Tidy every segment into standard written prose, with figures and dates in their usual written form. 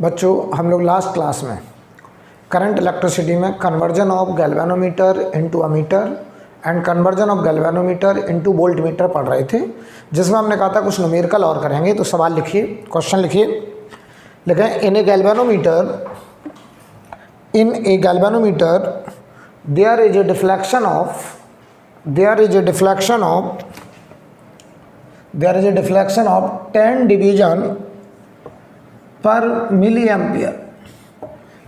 बच्चों हम लोग लास्ट क्लास में करंट इलेक्ट्रिसिटी में conversion of galvanometer into ammeter and conversion of galvanometer into volt meter पढ़ रहे थे, जिसमें हमने कहा था कुछ न्यूमेरिकल और करेंगे। तो सवाल लिखिए, क्वेश्चन लिखिए, लिखें in a galvanometer there is a deflection of 10 division per milliampere.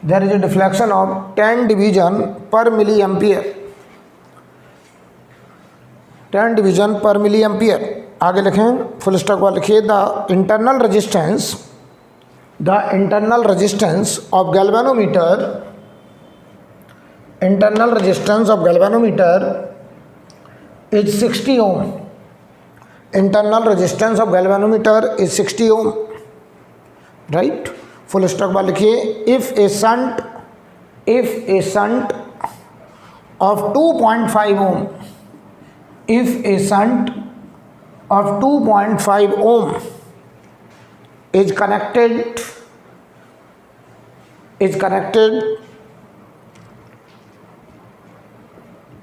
There is a deflection of 10 division per milliampere. 10 division per milliampere. आगे लिखें, फुल स्टॉप वाला लिखिए, the internal resistance of galvanometer is 60 ohm. Internal resistance of galvanometer is 60 ohm. Right, full stop वाला लिखिए, if a shunt of 2.5 ohm, if a shunt of 2.5 ohm is connected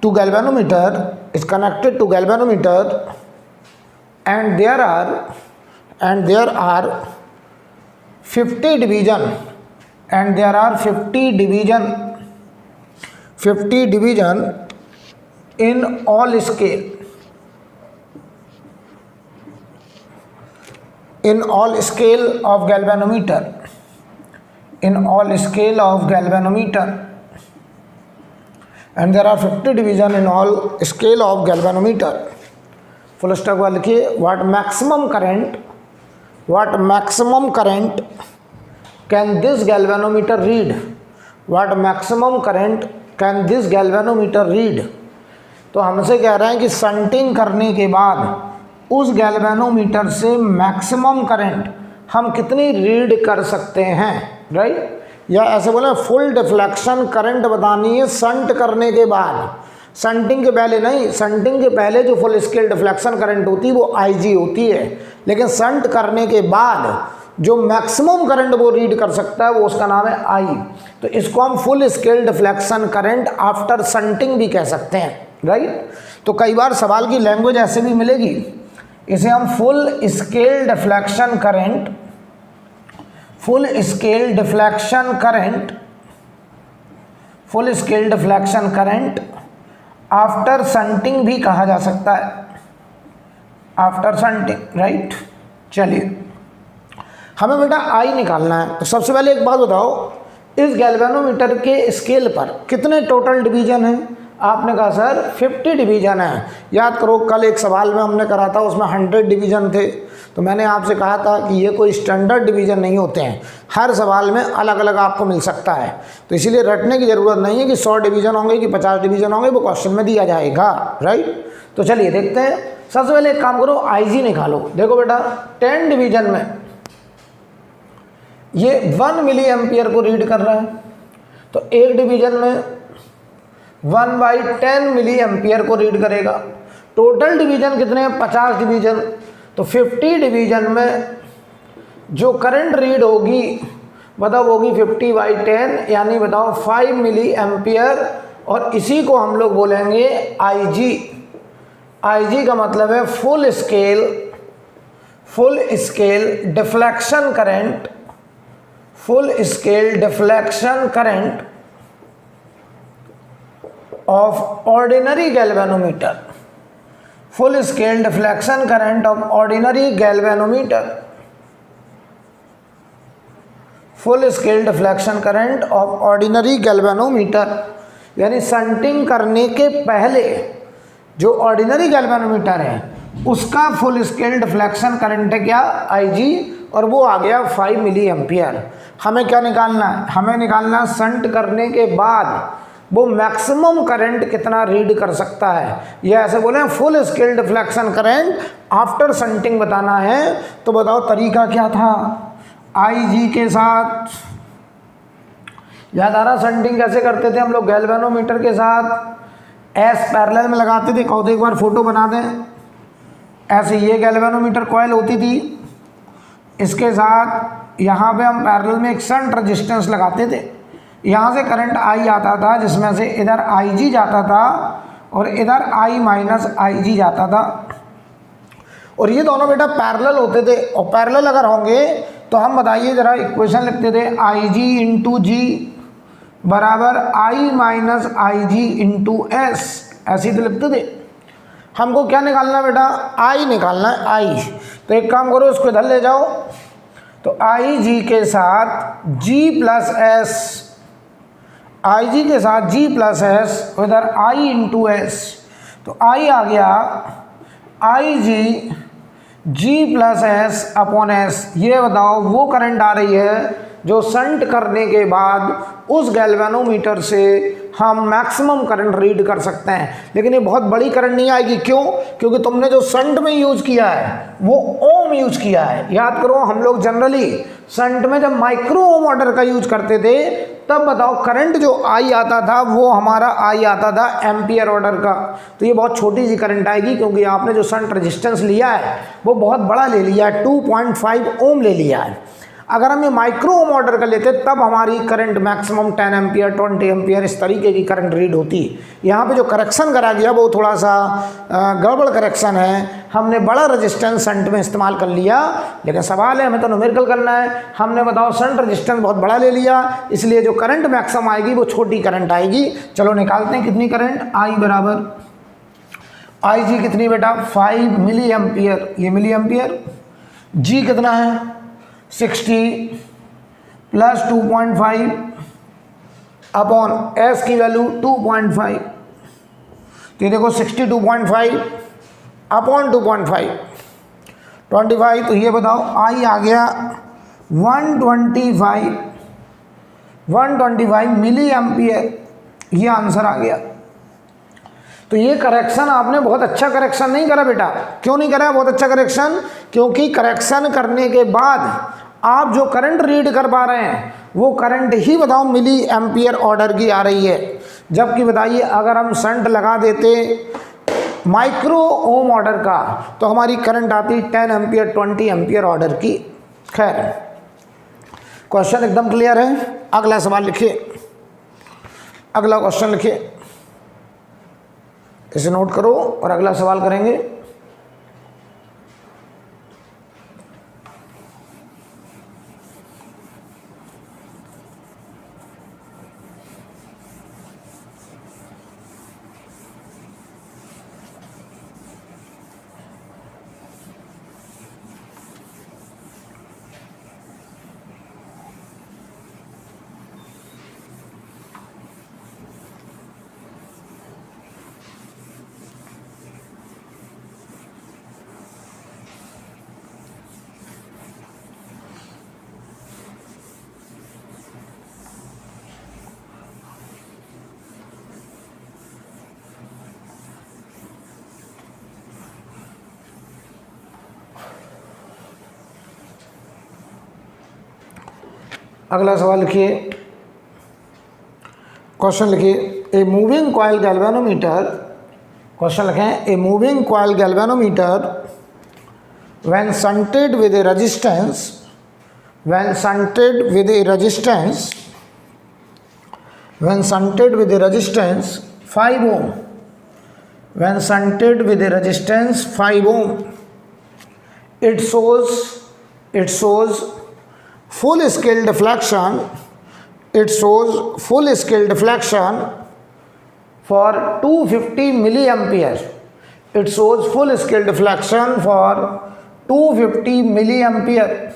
to galvanometer and there are 50 division in all scale of galvanometer, and there are 50 division in all scale of galvanometer. Full stop वाला लिखिए, what maximum current can this galvanometer read? What maximum current can this galvanometer read? तो हमसे कह रहे हैं कि shunting करने के बाद उस गैल्वेनोमीटर से मैक्सिमम करंट हम कितनी रीड कर सकते हैं, राइट? या ऐसे बोले फुल डिफ्लेक्शन करंट बतानी है शंट करने के बाद, शंटिंग के पहले नहीं। शंटिंग के पहले जो फुल स्केल डिफ्लेक्शन करंट होती है वो IG होती है, लेकिन शंट करने के बाद जो मैक्सिमम करंट वो रीड कर सकता है वो उसका नाम है I। तो इसको हम full scale deflection current after shunting भी कह सकते हैं, राइट? तो कई बार सवाल की लैंग्वेज ऐसे भी मिलेगी, इसे हम full scale deflection current after shunting भी कहा जा सकता है, आफ्टर शंटिंग, राइट? चलिए, हमें बेटा I निकालना है। तो सबसे पहले एक बात बताओ, इस गैल्वेनोमीटर के स्केल पर कितने टोटल डिवीजन हैं? आपने कहा सर 50 डिवीजन है। याद करो, कल एक सवाल में हमने करा था, उसमें 100 डिवीजन थे। तो मैंने आपसे कहा था कि ये कोई स्टैंडर्ड डिवीजन नहीं होते हैं, हर सवाल में अलग अलग आपको मिल सकता है। तो इसीलिए रटने की ज़रूरत नहीं है कि 100 डिवीजन होंगे कि 50 डिवीजन होंगे, वो क्वेश्चन में दिया जाएगा, राइट? तो चलिए देखते हैं। सबसे पहले एक काम करो, IG निकालो। देखो बेटा, 10 डिवीजन में ये 1 मिली एम्पियर को रीड कर रहा है, तो एक डिवीजन में 1/10 मिली एम्पियर को रीड करेगा। टोटल डिवीजन कितने हैं? 50 डिवीजन। तो 50 डिवीजन में जो करंट रीड होगी बताओ, होगी 50/10, यानी बताओ 5 मिली एम्पियर, और इसी को हम लोग बोलेंगे IG। IG का मतलब है full scale deflection current of ordinary galvanometer, full scale deflection current of ordinary galvanometer, यानी शंटिंग करने के पहले जो ऑर्डिनरी गैल्वेनोमीटर है उसका फुल स्केल डिफ्लेक्शन करंट है क्या? IG, और वो आ गया 5 मिली एम्पियर। हमें क्या निकालना है? हमें निकालना शंट करने के बाद वो मैक्सिमम करंट कितना रीड कर सकता है। ये ऐसे बोले full scale deflection current after shunting बताना है। तो बताओ तरीका क्या था? IG के साथ याद आ रहा, शंटिंग कैसे करते थे हम लोग? गैल्वेनोमीटर के साथ S पैरेलल में लगाते थे। कहो तो एक बार फोटो बना दें। ऐसे ये गैल्वेनोमीटर कॉइल होती थी, इसके साथ यहाँ पे हम पैरेलल में एक शंट रेजिस्टेंस लगाते थे, यहाँ से करंट आई आता था जिसमें से इधर आई जी जाता था और इधर आई माइनस आई जी जाता था, और ये दोनों बेटा पैरेलल होते थे। और पैरेलल अगर होंगे तो हम बताइए ज़रा, इक्वेशन लिखते थे आई जी इंटू जी बराबर आई माइनस आई जी इंटू एस, ऐसे तो लिखते थे। हमको क्या निकालना बेटा, आई निकालना है, आई। तो एक काम करो, इसको इधर ले जाओ, तो आई जी के साथ जी प्लस एस, आई जी के साथ जी प्लस एस, इधर आई इंटू एस, तो आई आ गया आई जी जी प्लस एस अपॉन एस। ये बताओ वो करंट आ रही है जो शंट करने के बाद उस गैल्वेनोमीटर से हम मैक्सिमम करंट रीड कर सकते हैं, लेकिन ये बहुत बड़ी करंट नहीं आएगी। क्यों? क्योंकि तुमने जो शंट में यूज किया है वो ओम यूज किया है। याद करो, हम लोग जनरली शंट में जब माइक्रो ओम ऑर्डर का यूज करते थे, तब बताओ करंट जो आई आता था वो हमारा आई आता था एम्पियर ऑर्डर का। तो ये बहुत छोटी सी करंट आएगी, क्योंकि आपने जो शंट रेजिस्टेंस लिया है वो बहुत बड़ा ले लिया है, 2.5 ओम ले लिया है। अगर हम ये माइक्रो ओम ऑर्डर का लेते तब हमारी करंट मैक्सिमम 10 एम्पियर 20 एम्पियर इस तरीके की करंट रीड होती। यहाँ पे जो करेक्शन करा गया वो थोड़ा सा गड़बड़ करेक्शन है, हमने बड़ा रेजिस्टेंस शंट में इस्तेमाल कर लिया, लेकिन सवाल है हमें तो न्यूमेरिकल करना है। हमने बताओ शंट रेजिस्टेंस बहुत बड़ा ले लिया, इसलिए जो करंट मैक्सिमम आएगी वो छोटी करंट आएगी। चलो निकालते हैं कितनी करंट, आई बराबर आई जी कितनी बेटा 5 मिली एम्पियर, ये मिली एम्पियर, जी कितना है 60 प्लस 2.5 अपॉन एस की वैल्यू 2.5, तो ये देखो 62.5 अपॉन 2.5 25, तो ये बताओ आई आ गया 125 मिली एम्पियर, ये आंसर आ गया। तो ये करेक्शन आपने बहुत अच्छा करेक्शन नहीं करा बेटा। क्यों नहीं करा बहुत अच्छा करेक्शन? क्योंकि करेक्शन करने के बाद आप जो करंट रीड कर पा रहे हैं वो करंट ही बताओ मिली एम्पियर ऑर्डर की आ रही है। जबकि बताइए अगर हम शंट लगा देते माइक्रो ओम ऑर्डर का तो हमारी करंट आती 10 एम्पियर 20 एम्पियर ऑर्डर की। खैर, क्वेश्चन एकदम क्लियर है। अगला सवाल लिखिए, अगला क्वेश्चन लिखिए, इसे नोट करो और अगला सवाल करेंगे। अगला सवाल लिखिए, क्वेश्चन लिखिए, a moving coil galvanometer, question लिखें, a moving coil galvanometer when shunted with a resistance 5 ohm, when shunted with a resistance 5 ohm, it shows full scale deflection, for 250 milliampere. It shows full scale deflection for 250 milliampere.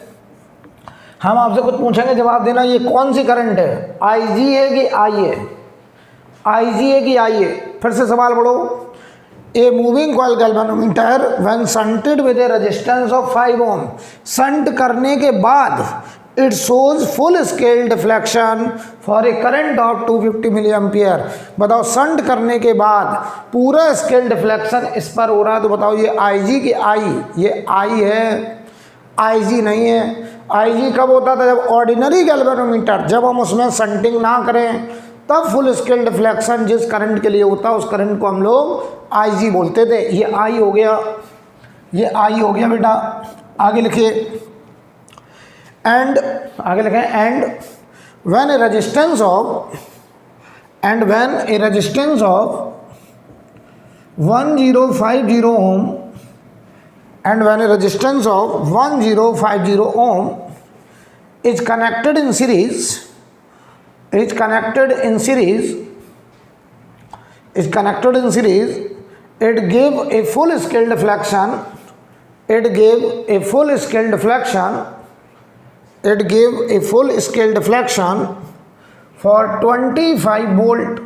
हम आपसे कुछ पूछेंगे, जवाब देना। ये कौन सी current है, आई जी है कि आई है, आई जी है कि आई है? फिर से सवाल पढ़ो। A moving coil galvanometer when shunted with a resistance of 5 ohm, shunt करने के बाद it shows full scale deflection for a current of 250 milliampere. बताओ शंट करने के बाद पूरा स्केल डिफ्लेक्शन इस पर हो रहा है, तो बताओ ये आई जी की आई, ये आई है, आई जी नहीं है। आई जी कब होता था? जब ऑर्डिनरी गैल्वेनोमीटर, जब हम उसमें शंटिंग ना करें तब फुल स्केल डिफ्लेक्शन जिस करंट के लिए होता है उस करंट को हम लोग आई जी बोलते थे। ये आई हो गया, ये आई हो गया बेटा। आगे लिखिए, एंड आगे लिखें and when A resistance of 1050 ohm and when a resistance of 1050 ohm is connected in series, it gave a full scale deflection. It gave a full scale deflection for 25 volt.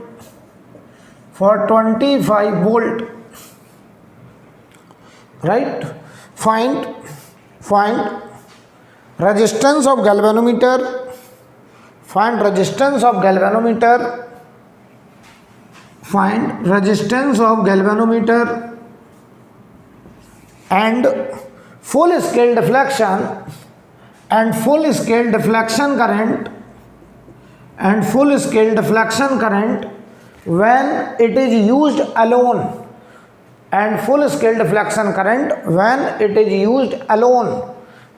Right? Find resistance of galvanometer. Find resistance of galvanometer and full scale deflection current when it is used alone,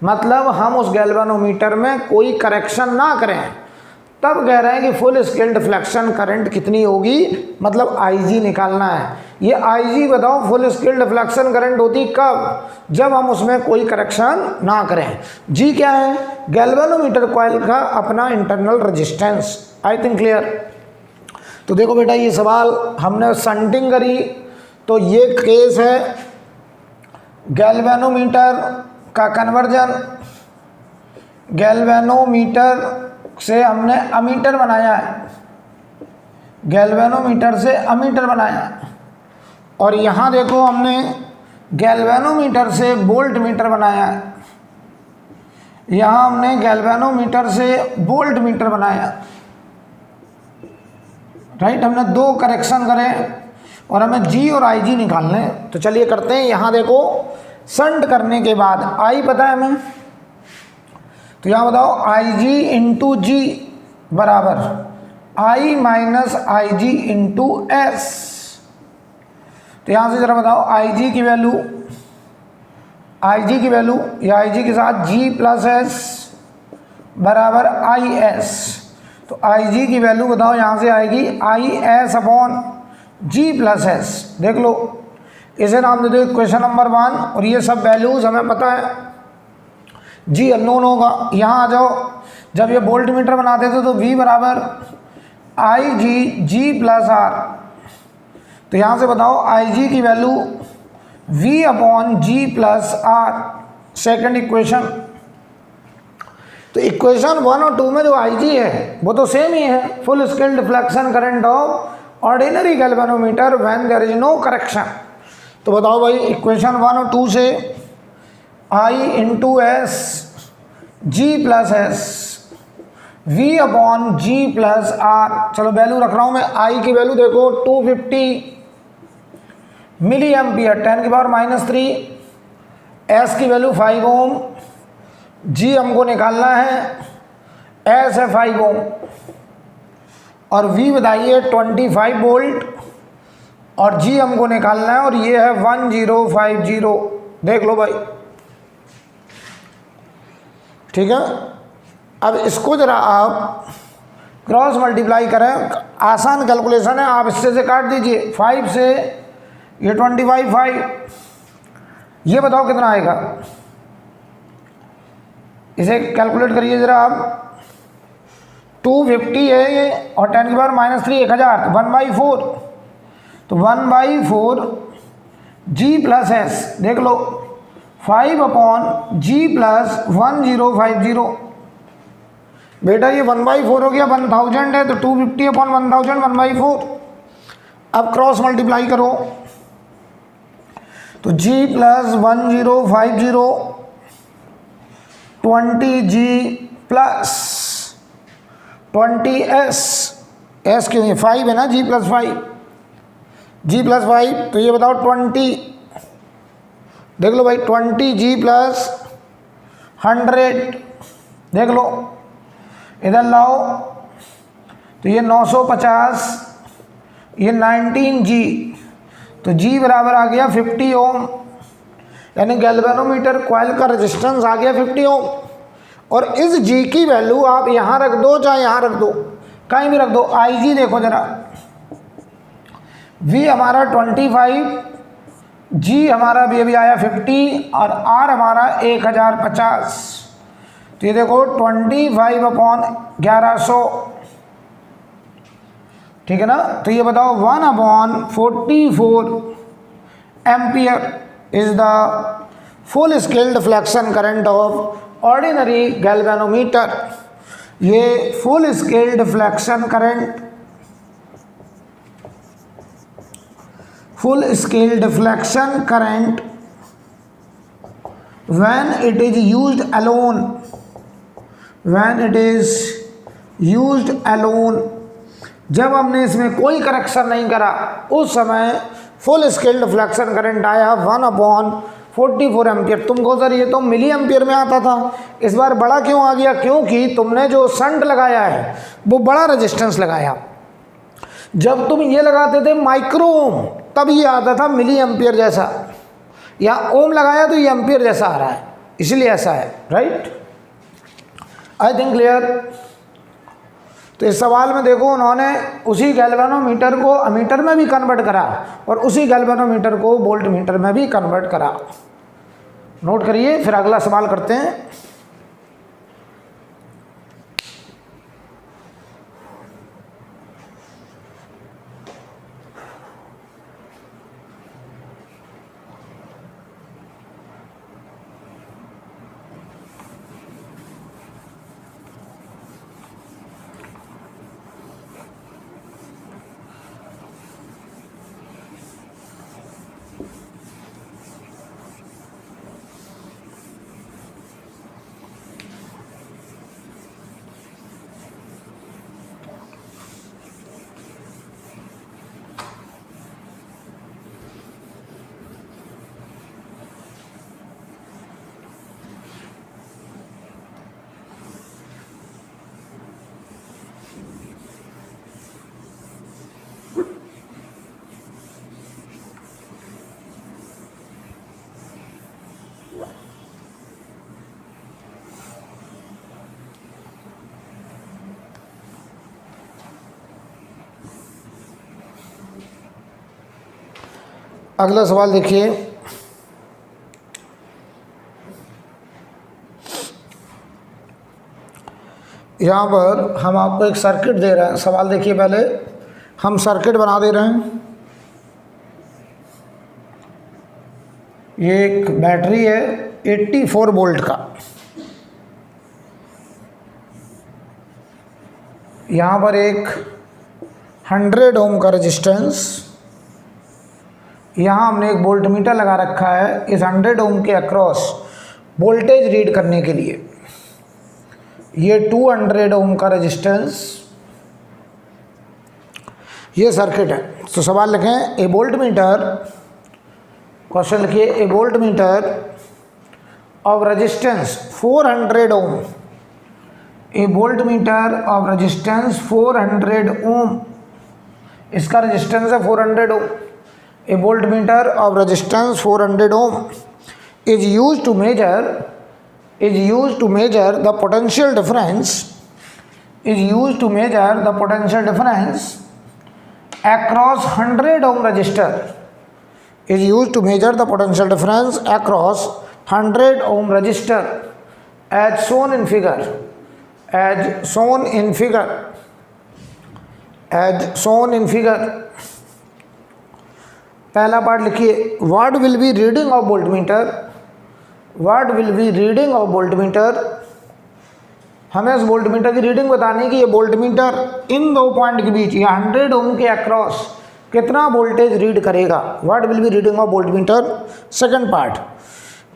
मतलब हम उस galvanometer में कोई correction ना करें तब कह रहे हैं कि फुल स्केल डिफ्लेक्शन करंट कितनी होगी, मतलब IG निकालना है। ये IG बताओ फुल स्केल डिफ्लेक्शन करंट होती कब, जब हम उसमें कोई करेक्शन ना करें। G क्या है, गैल्वेनोमीटर कॉइल का अपना internal resistance. I think clear. तो देखो बेटा ये सवाल हमने शंटिंग करी, तो ये केस है गैल्वेनोमीटर का कन्वर्जन, गैल्वेनोमीटर से हमने अमीटर बनाया है, गैल्वेनोमीटर से अमीटर बनाया, और यहाँ देखो हमने गैल्वेनोमीटर से वोल्ट मीटर बनाया है, यहाँ हमने गैल्वेनोमीटर से वोल्ट मीटर बनाया। राइट, हमने दो करेक्शन करे और हमें G और IG निकालने। तो चलिए करते हैं। यहाँ देखो शंट करने के बाद I पता है हमें, तो यहाँ बताओ IG इंटू G बराबर I minus IG into S। तो यहाँ से जरा बताओ IG की वैल्यू, या IG के साथ G प्लस S बराबर IS। तो IG की वैल्यू बताओ यहाँ से आएगी IS upon G plus S। देख लो, इसे नाम दे दो इक्वेशन नंबर 1, और ये सब वैल्यूज हमें पता है। G अननोन होगा। यहाँ आ जाओ, जब ये वोल्ट मीटर बनाते थे तो V बराबर IG G प्लस R। तो यहाँ से बताओ IG की value V upon G plus R, second equation. तो इक्वेशन 1 और 2 में जो IG है वो तो सेम ही है, full scale deflection current of ordinary galvanometer when there is no correction. तो बताओ भाई इक्वेशन 1 और 2 से I into S G plus S V upon G plus R। चलो वैल्यू रख रहा हूँ मैं। I की वैल्यू देखो 250 मिली एम्पियर 10 की पावर माइनस 3, S की वैल्यू 5 ओम, G हमको निकालना है, S है 5 ओम, और V बताइए 25 वोल्ट, और G हमको निकालना है, और ये है 1050। देख लो भाई, ठीक है। अब इसको जरा आप क्रॉस मल्टीप्लाई करें, आसान कैलकुलेशन है, आप इससे से काट दीजिए। 5 से ये 25, 5, ये बताओ कितना आएगा, इसे कैलकुलेट करिए जरा आप। 250 है ये, और 10 की पावर माइनस 3 1000, तो 1/4। तो 1/4 G प्लस S, देख लो 5 अपॉन G प्लस 1050। बेटा ये 1/4 हो गया, 1000 है, तो 250 अपॉन 1000 1/4। अब क्रॉस मल्टीप्लाई करो, तो G plus 1050 20G plus 20S, S क्यों है 5 है ना, G प्लस 5, तो ये बताओ 20, देख लो भाई 20G प्लस 100, देख लो इधर लाओ, तो ये 950, ये 19G, तो G बराबर आ गया 50 ओम, यानी गैल्वेनोमीटर कॉइल का रेजिस्टेंस आ गया 50 ओम। और इस जी की वैल्यू आप यहाँ रख दो चाहे यहाँ रख दो, कहीं भी रख दो। आई जी देखो जरा, वी हमारा 25, जी हमारा भी अभी आया 50 और आर हमारा 1050। तो ये देखो 25/1100, ठीक है ना। तो ये बताओ 1/44 ampere is the full scale deflection current of ordinary galvanometer. ये full scale deflection current, full scale deflection current when it is used alone, when it is used alone, जब हमने इसमें कोई करेक्शन नहीं करा उस समय फुल स्केल डिफ्लेक्शन करंट आया 1/44 एम्पियर। तुमको सर ये तो मिली एम्पियर में आता था, इस बार बड़ा क्यों आ गया? क्योंकि तुमने जो शंट लगाया है वो बड़ा रेजिस्टेंस लगाया। जब तुम ये लगाते थे माइक्रो ओम तब ये आता था मिली एम्पियर जैसा, या ओम लगाया तो ये एम्पियर जैसा आ रहा है, इसलिए ऐसा है, राइट। I think clear. तो इस सवाल में देखो उन्होंने उसी गैल्वेनोमीटर को अमीटर में भी कन्वर्ट करा और उसी गैल्वेनोमीटर को वोल्ट मीटर में भी कन्वर्ट करा। नोट करिए, फिर अगला सवाल करते हैं। अगला सवाल देखिए, यहाँ पर हम आपको एक सर्किट दे रहे हैं। सवाल देखिए, पहले हम सर्किट बना दे रहे हैं। ये एक बैटरी है 84 वोल्ट का, यहाँ पर एक 100 ओम का रेजिस्टेंस, यहाँ हमने एक वोल्ट मीटर लगा रखा है इस 100 ओम के अक्रॉस वोल्टेज रीड करने के लिए। ये 200 ओम का रेजिस्टेंस, ये सर्किट है। तो सवाल लिखें, ए वोल्ट मीटर, क्वेश्चन लिखिए, a voltmeter of resistance 400 ohm, a voltmeter of resistance 400 ohm, इसका रेजिस्टेंस है 400 ohm. A voltmeter of resistance 400 ohm is used to measure the potential difference, across 100 ohm resistor, is used to measure the potential difference across 100 ohm resistor as shown in figure। पहला part लिखिए, what will be reading of voltmeter, what will be reading of voltmeter. हमें इस voltmeter की reading बतानी कि ये voltmeter इन दो point के बीच या 100 ओम के अक्रॉस कितना वोल्टेज रीड करेगा। What will be reading of voltmeter. Second part,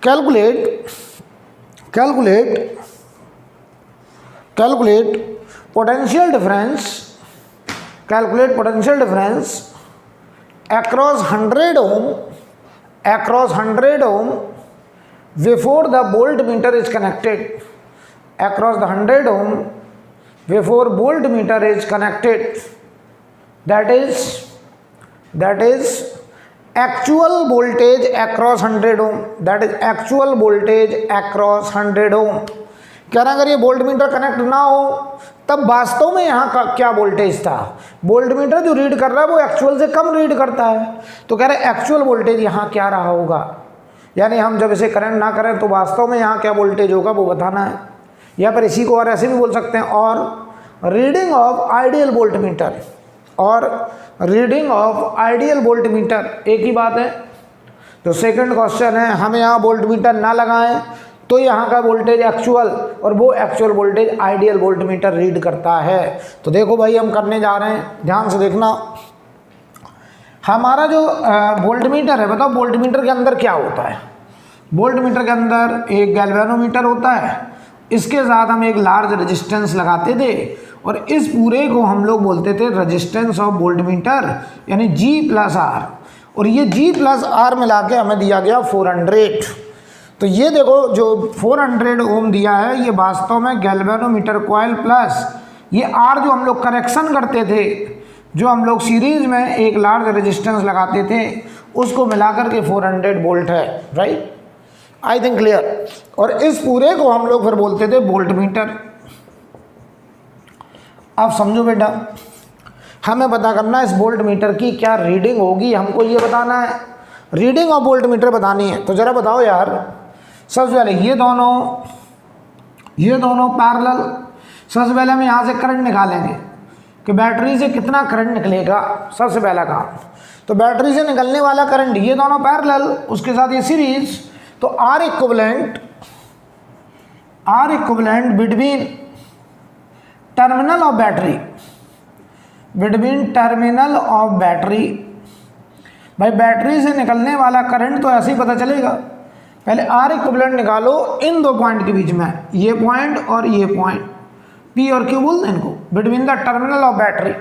calculate potential difference across 100 ohm before the voltmeter is connected, across the 100 ohm before voltmeter is connected, that is actual voltage across 100 ohm, that is actual voltage across 100 ohm। कह रहा अगर ये volt meter connect ना हो तब वास्तव में यहाँ का क्या वोल्टेज था। वोल्ट मीटर जो रीड कर रहा है वो एक्चुअल से कम रीड करता है, तो कह रहे एक्चुअल वोल्टेज यहाँ क्या रहा होगा, यानी हम जब इसे करंट ना करें तो वास्तव में यहाँ क्या वोल्टेज होगा वो बताना है। यहाँ पर इसी को और ऐसे भी बोल सकते हैं, और reading of ideal voltmeter, और reading of ideal voltmeter एक ही बात है। जो सेकंड क्वेश्चन है, हम यहाँ वोल्ट मीटर ना लगाएं तो यहाँ का वोल्टेज एक्चुअल, और वो actual voltage ideal volt meter read करता है। तो देखो भाई हम करने जा रहे हैं, ध्यान से देखना। हमारा जो वोल्ट मीटर है, बताओ वोल्ट मीटर के अंदर क्या होता है। वोल्ट मीटर के अंदर एक गैल्वेनोमीटर होता है, इसके साथ हम एक लार्ज रेजिस्टेंस लगाते थे, और इस पूरे को हम लोग बोलते थे रेजिस्टेंस ऑफ वोल्ट मीटर, यानी G+R, और ये G+R मिला के हमें दिया गया 400। तो ये देखो जो 400 ओम दिया है, ये वास्तव में गैल्वेनोमीटर कॉइल प्लस ये R जो हम लोग करेक्शन करते थे, जो हम लोग सीरीज में एक लार्ज रेजिस्टेंस लगाते थे, उसको मिलाकर के 400 वोल्ट है। Right, I think clear. और इस पूरे को हम लोग फिर बोलते थे वोल्ट मीटर। अब समझो बेटा, हमें पता करना है इस वोल्ट मीटर की क्या रीडिंग होगी, हमको ये बताना है। रीडिंग ऑफ वोल्ट मीटर बतानी है, तो जरा बताओ यार। सबसे पहले ये दोनों पैरेलल। सबसे पहले हम यहाँ से करंट निकालेंगे कि बैटरी से कितना करंट निकलेगा, सबसे पहला काम। तो बैटरी से निकलने वाला करंट, ये दोनों पैरेलल, उसके साथ ये सीरीज, तो R equivalent between terminal of battery, भाई बैटरी से निकलने वाला करंट तो ऐसे ही पता चलेगा। पहले R इक्विवेलेंट निकालो इन दो पॉइंट के बीच में, ये पॉइंट और ये पॉइंट, P और Q बोलते हैं इनको, between the terminal of battery,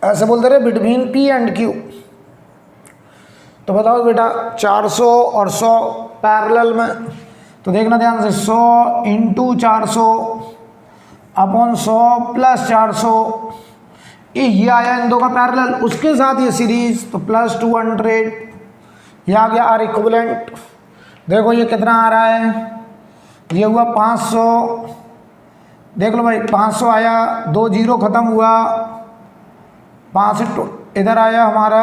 ऐसे बोलते रहे बिटवीन P एंड Q। तो बताओ बेटा 400 और 100 पैरेलल में, तो देखना ध्यान से, 100 × 400 अपॉन 100 + 400, ये आया इन दो का पैरेलल, उसके साथ ये सीरीज, तो +200, ये आ गया R इक्विवेलेंट। देखो ये कितना आ रहा है, ये हुआ 500, देख लो भाई 500 आया, 2 0 खत्म हुआ, 5 इधर आया हमारा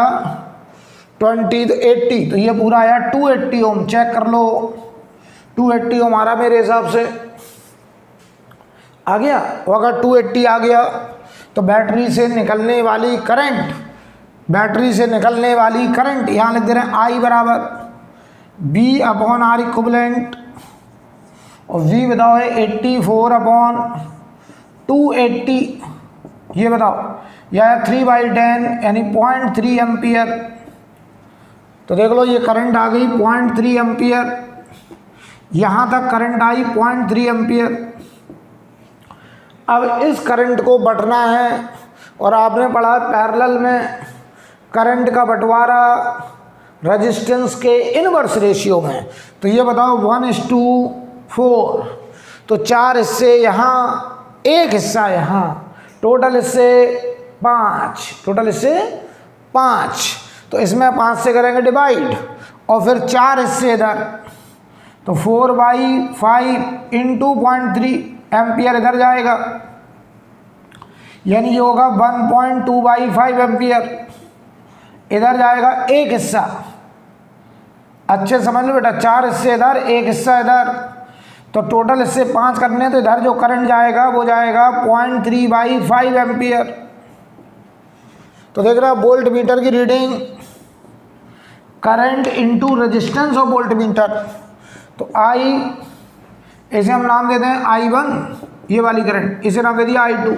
20, तो 80, तो ये पूरा आया 280 ओम। चेक कर लो, 280 ओम आ रहा मेरे हिसाब से, आ गया। तो अगर 280 आ गया तो बैटरी से निकलने वाली करंट, यहाँ लिख दे रहे हैं I बराबर B/R इक्विवेलेंट, और V बताओ है 84/280, ये बताओ, यह 3/10 यानी 0.3 एम्पियर। तो देख लो ये करंट आ गई 0.3 एम्पियर, यहाँ तक करंट आई 0.3 एम्पियर। अब इस करंट को बंटना है, और आपने पढ़ा पैरेलल में करंट का बंटवारा रेजिस्टेंस के इनवर्स रेशियो में। तो ये बताओ 1:4, तो 4 हिस्से यहाँ, 1 हिस्सा यहाँ, टोटल हिस्से 5, तो इसमें 5 से करेंगे डिवाइड, और फिर 4 हिस्से इधर, तो 4/5 × 0.3 एम्पियर इधर जाएगा, यानी ये होगा 1.2/5 एम्पियर इधर जाएगा, 1 हिस्सा। अच्छे समझ लो बेटा, 4 हिस्से इधर, 1 हिस्सा इधर, तो टोटल हिस्से 5 करने, तो इधर जो करंट जाएगा वो जाएगा 0.3/5 एम्पियर। तो देख रहा वोल्ट मीटर की reading, current into resistance of volt meter, तो I, इसे हम नाम देते हैं I1, ये वाली करंट, इसे नाम दे दिया I2,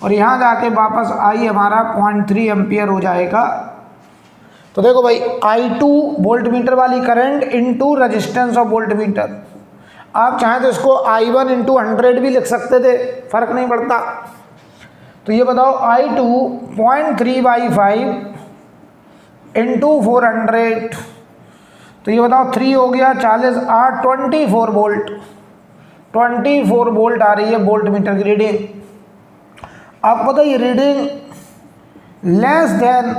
और यहाँ जाके वापस I हमारा 0.3 एम्पियर हो जाएगा। तो देखो भाई I2 वोल्ट मीटर वाली current into resistance of volt meter. आप चाहें तो इसको I1 × 100 भी लिख सकते थे, फर्क नहीं पड़ता। तो ये बताओ I2 0.3/5 × 400, तो ये बताओ 3 हो गया 40, 8, 24 वोल्ट, 24 वोल्ट आ रही है वोल्ट मीटर की रीडिंग। अब पता ये रीडिंग लेस देन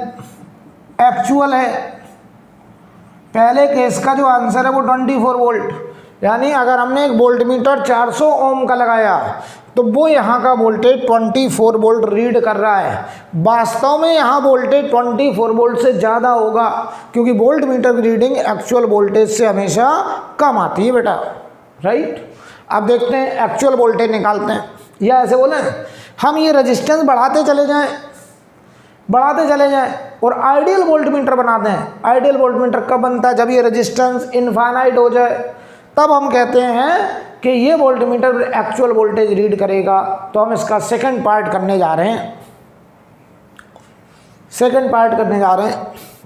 एक्चुअल है। पहले केस का जो आंसर है वो 24 वोल्ट, यानी अगर हमने एक वोल्ट मीटर 400 ओम का लगाया तो वो यहाँ का वोल्टेज 24 वोल्ट रीड कर रहा है। वास्तव में यहाँ वोल्टेज 24 वोल्ट से ज़्यादा होगा, क्योंकि वोल्ट मीटर की रीडिंग एक्चुअल वोल्टेज से हमेशा कम आती है बेटा, राइट। अब देखते हैं एक्चुअल वोल्टेज निकालते हैं, या ऐसे बोले हम ये रेजिस्टेंस बढ़ाते चले जाएं और आइडियल वोल्ट मीटर बनाते हैं। आइडियल वोल्ट मीटर कब बनता है? जब ये रेजिस्टेंस इनफाइनाइट हो जाए, तब हम कहते हैं कि ये volt meter actual voltage read करेगा। तो हम इसका सेकंड पार्ट करने जा रहे हैं,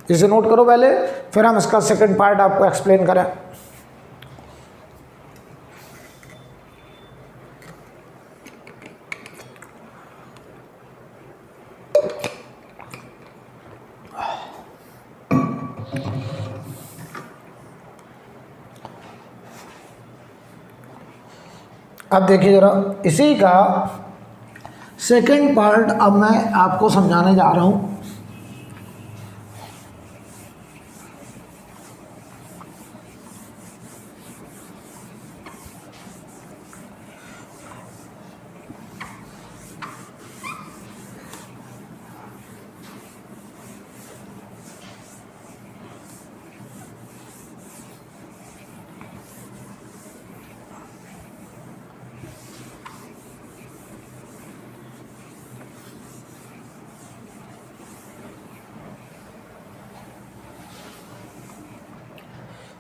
इसे नोट करो पहले, फिर हम इसका सेकंड पार्ट आपको एक्सप्लेन करें। अब देखिए जरा, इसी का सेकंड पार्ट अब मैं आपको समझाने जा रहा हूँ।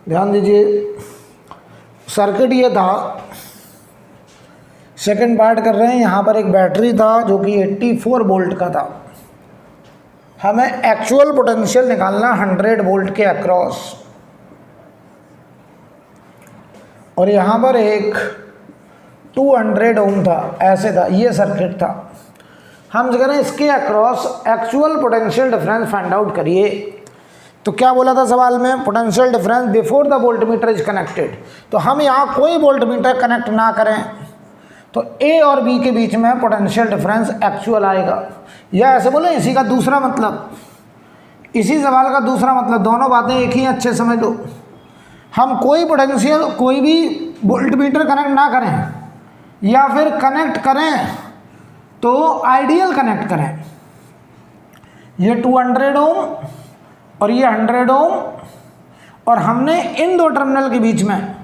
ध्यान दीजिए, सर्किट ये था, सेकंड पार्ट कर रहे हैं। यहाँ पर एक बैटरी था जो कि 84 वोल्ट का था। हमें एक्चुअल पोटेंशियल निकालना 100 वोल्ट के अक्रॉस, और यहाँ पर एक 200 ओम था, ऐसे था, ये सर्किट था। हम जो करें इसके across actual potential difference find out करिए। तो क्या बोला था सवाल में? Potential difference before the volt meter is connected. तो हम यहाँ कोई वोल्ट मीटर कनेक्ट ना करें तो ए और बी के बीच में पोटेंशियल डिफरेंस एक्चुअल आएगा, या ऐसे बोले इसी का दूसरा मतलब, इसी सवाल का दूसरा मतलब, दोनों बातें एक ही, अच्छे समझ लो। हम कोई पोटेंशियल, कोई भी वोल्ट मीटर कनेक्ट ना करें, या फिर कनेक्ट करें तो आइडियल कनेक्ट करें। ये 200 ओम और ये 100 ओम, और हमने इन दो टर्मिनल के बीच में,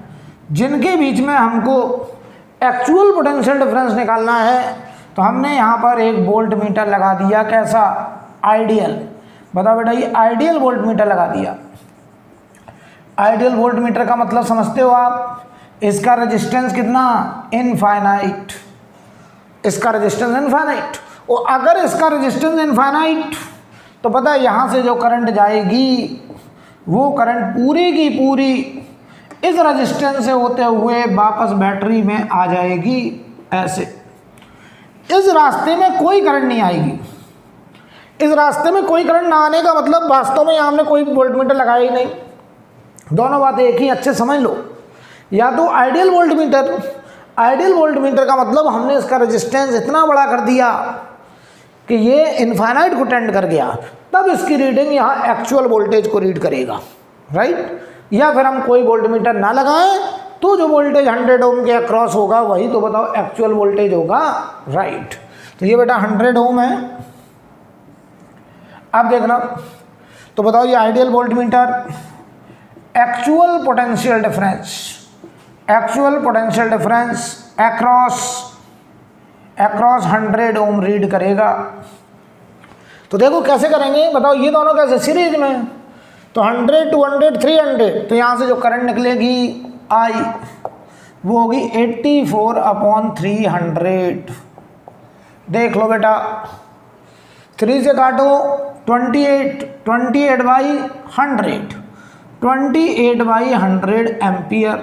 जिनके बीच में हमको एक्चुअल पोटेंशियल डिफरेंस निकालना है, तो हमने यहाँ पर एक वोल्ट मीटर लगा दिया। कैसा? आइडियल। बताओ बेटा, ये आइडियल वोल्ट मीटर लगा दिया। आइडियल वोल्ट मीटर का मतलब समझते हो आप? इसका रेजिस्टेंस कितना? इनफाइनाइट। इसका रेजिस्टेंस इनफाइनाइट, और अगर इसका रेजिस्टेंस इनफाइनाइट तो पता है यहाँ से जो करंट जाएगी वो करंट पूरी की पूरी इस रेजिस्टेंस से होते हुए वापस बैटरी में आ जाएगी, ऐसे। इस रास्ते में कोई करंट नहीं आएगी। इस रास्ते में कोई करंट ना आने का मतलब वास्तव में यहाँ हमने कोई वोल्ट मीटर लगाया ही नहीं। दोनों बातें एक ही, अच्छे समझ लो। या तो आइडियल वोल्ट मीटर का मतलब हमने इसका रेजिस्टेंस इतना बड़ा कर दिया कि ये इनफाइनाइट को टेंड कर गया, तब इसकी रीडिंग यहाँ एक्चुअल वोल्टेज को रीड करेगा, राइट। या फिर हम कोई वोल्ट मीटर ना लगाएं तो जो वोल्टेज 100 ओम के अक्रॉस होगा वही तो बताओ एक्चुअल वोल्टेज होगा, राइट। तो ये बेटा 100 ओम है। अब देखना, तो बताओ ये ideal volt meter actual potential difference across 100 ओम रीड करेगा। तो देखो कैसे करेंगे, बताओ ये दोनों कैसे? सीरीज में। तो 100, 200, 300, तो यहाँ से जो करंट निकलेगी आई वो होगी 84/300। देख लो बेटा, 3 से काटो 28, 28/100, 28/100 एम्पियर।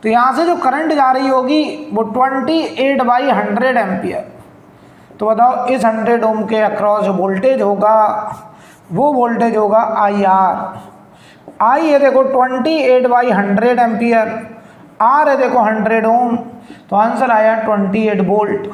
तो यहाँ से जो करंट जा रही होगी वो 28/100 एम्पियर। तो बताओ इस 100 ओम के अक्रॉस जो वोल्टेज होगा वो वोल्टेज होगा आई आर। आई ये देखो 28/100 एम्पियर, आर है देखो 100 ओम, तो आंसर आया 28 वोल्ट।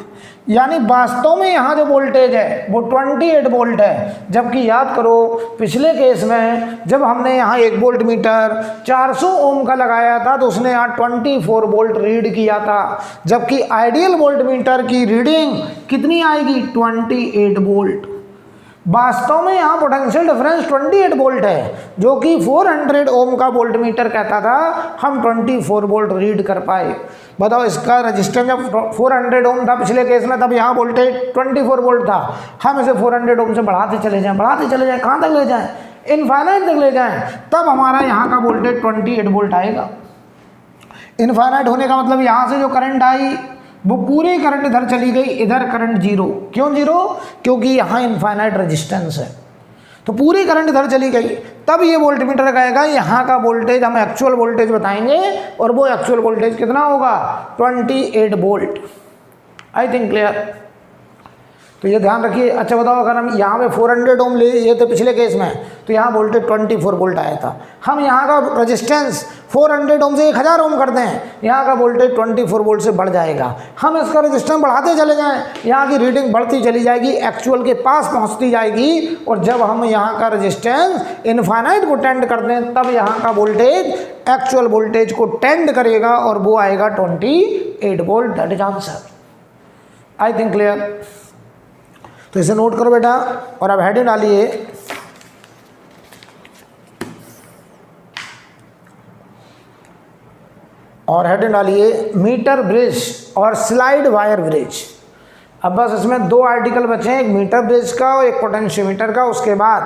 यानी वास्तव में यहाँ जो वोल्टेज है वो 28 वोल्ट है, जबकि याद करो पिछले केस में जब हमने यहाँ 1 वोल्ट मीटर 400 ओम का लगाया था तो उसने यहाँ 24 वोल्ट रीड किया था, जबकि आइडियल वोल्ट मीटर की रीडिंग कितनी आएगी 28 वोल्ट। वास्तव में यहाँ पोटेंशियल डिफरेंस 28 वोल्ट है, जो कि 400 ओम का वोल्ट मीटर कहता था, हम 24 वोल्ट रीड कर पाए। बताओ इसका रजिस्टेंस जब 400 ओम था पिछले केस में, तब यहाँ वोल्टेज 24 वोल्ट था, हम इसे 400 ओम से बढ़ाते चले जाएं, कहाँ तक ले जाएं, इनफाइनाइट तक ले जाएं, तब हमारा यहाँ का वोल्टेज 28 वोल्ट आएगा। इनफाइनाइट होने का मतलब यहाँ से जो करंट आई वो पूरी करंट इधर चली गई, इधर करंट जीरो। क्यों जीरो? क्योंकि यहाँ इनफाइनाइट रेजिस्टेंस है, तो पूरी करंट इधर चली गई। तब ये वोल्ट मीटर कहेगा यहाँ का वोल्टेज, हम एक्चुअल वोल्टेज बताएंगे, और वो एक्चुअल वोल्टेज कितना होगा 28 वोल्ट। I think clear. तो ये ध्यान रखिए। अच्छा बताओ, अगर हम यहाँ पे 400 ओम ले ये थे पिछले केस में, तो यहाँ वोल्टेज 24 वोल्ट आया था। हम यहाँ का रेजिस्टेंस 400 ओम से 1000 ओम कर दें, यहाँ का वोल्टेज 24 वोल्ट से बढ़ जाएगा। हम इसका रेजिस्टेंस बढ़ाते चले जाएं, यहाँ की रीडिंग बढ़ती चली जाएगी, एक्चुअल के पास पहुँचती जाएगी, और जब हम यहाँ का रेजिस्टेंस इनफाइनाइट को टेंड कर दें, तब यहाँ का वोल्टेज एक्चुअल वोल्टेज को टेंड करेगा, और वो आएगा 28 volt. That is answer. I think clear. तो इसे नोट करो बेटा, और अब हेडिंग डालिए मीटर ब्रिज और स्लाइड वायर ब्रिज। अब बस इसमें 2 आर्टिकल बचे हैं, एक मीटर ब्रिज का और एक पोटेंशियोमीटर का। उसके बाद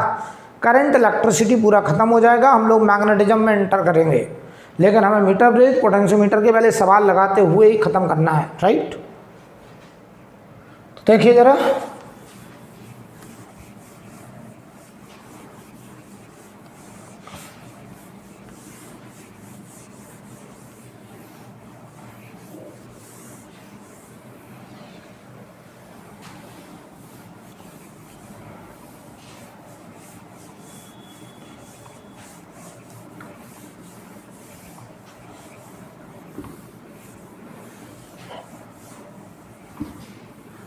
करंट इलेक्ट्रिसिटी पूरा खत्म हो जाएगा, हम लोग मैग्नेटिज्म में एंटर करेंगे, लेकिन हमें मीटर ब्रिज पोटेंशियोमीटर के पहले सवाल लगाते हुए ही खत्म करना है, राइट। तो देखिए जरा,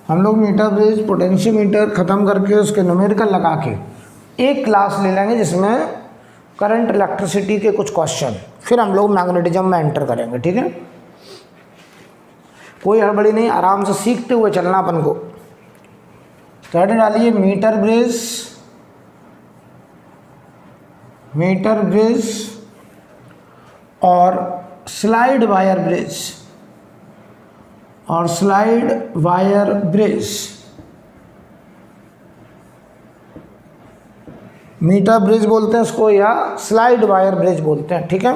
हम लोग मीटर ब्रिज पोटेंशियोमीटर ख़त्म करके उसके न्यूमेरिकल लगा के एक क्लास ले लेंगे जिसमें करंट इलेक्ट्रिसिटी के कुछ क्वेश्चन, फिर हम लोग मैग्नेटिज्म में एंटर करेंगे, ठीक है। कोई हड़बड़ी नहीं, आराम से सीखते हुए चलना अपन को। हेडिंग डालिए मीटर ब्रिज और slide wire bridge meter bridge बोलते हैं उसको, या स्लाइड वायर ब्रिज बोलते हैं, ठीक है।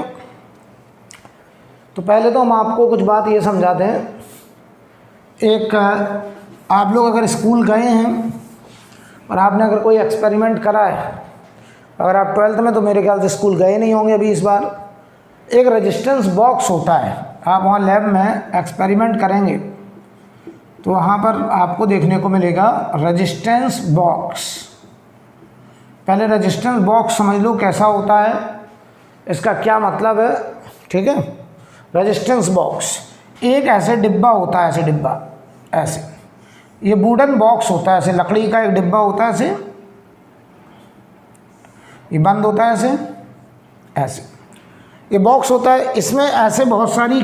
तो पहले तो हम आपको कुछ बात ये समझाते हैं। एक, आप लोग अगर स्कूल गए हैं और आपने अगर कोई एक्सपेरिमेंट करा है, अगर आप 12th में, तो मेरे ख्याल से स्कूल गए नहीं होंगे अभी इस बार। एक रेजिस्टेंस बॉक्स होता है, आप वहाँ लैब में एक्सपेरिमेंट करेंगे तो वहाँ पर आपको देखने को मिलेगा रेजिस्टेंस बॉक्स। पहले रेजिस्टेंस बॉक्स समझ लो कैसा होता है, इसका क्या मतलब है, ठीक है। रेजिस्टेंस बॉक्स एक ऐसे डिब्बा होता है, ऐसे डिब्बा, ऐसे ये वुडन बॉक्स होता है, ऐसे लकड़ी का एक डिब्बा होता है, ऐसे ये बंद होता है, ऐसे ये बॉक्स होता है। इसमें ऐसे बहुत सारी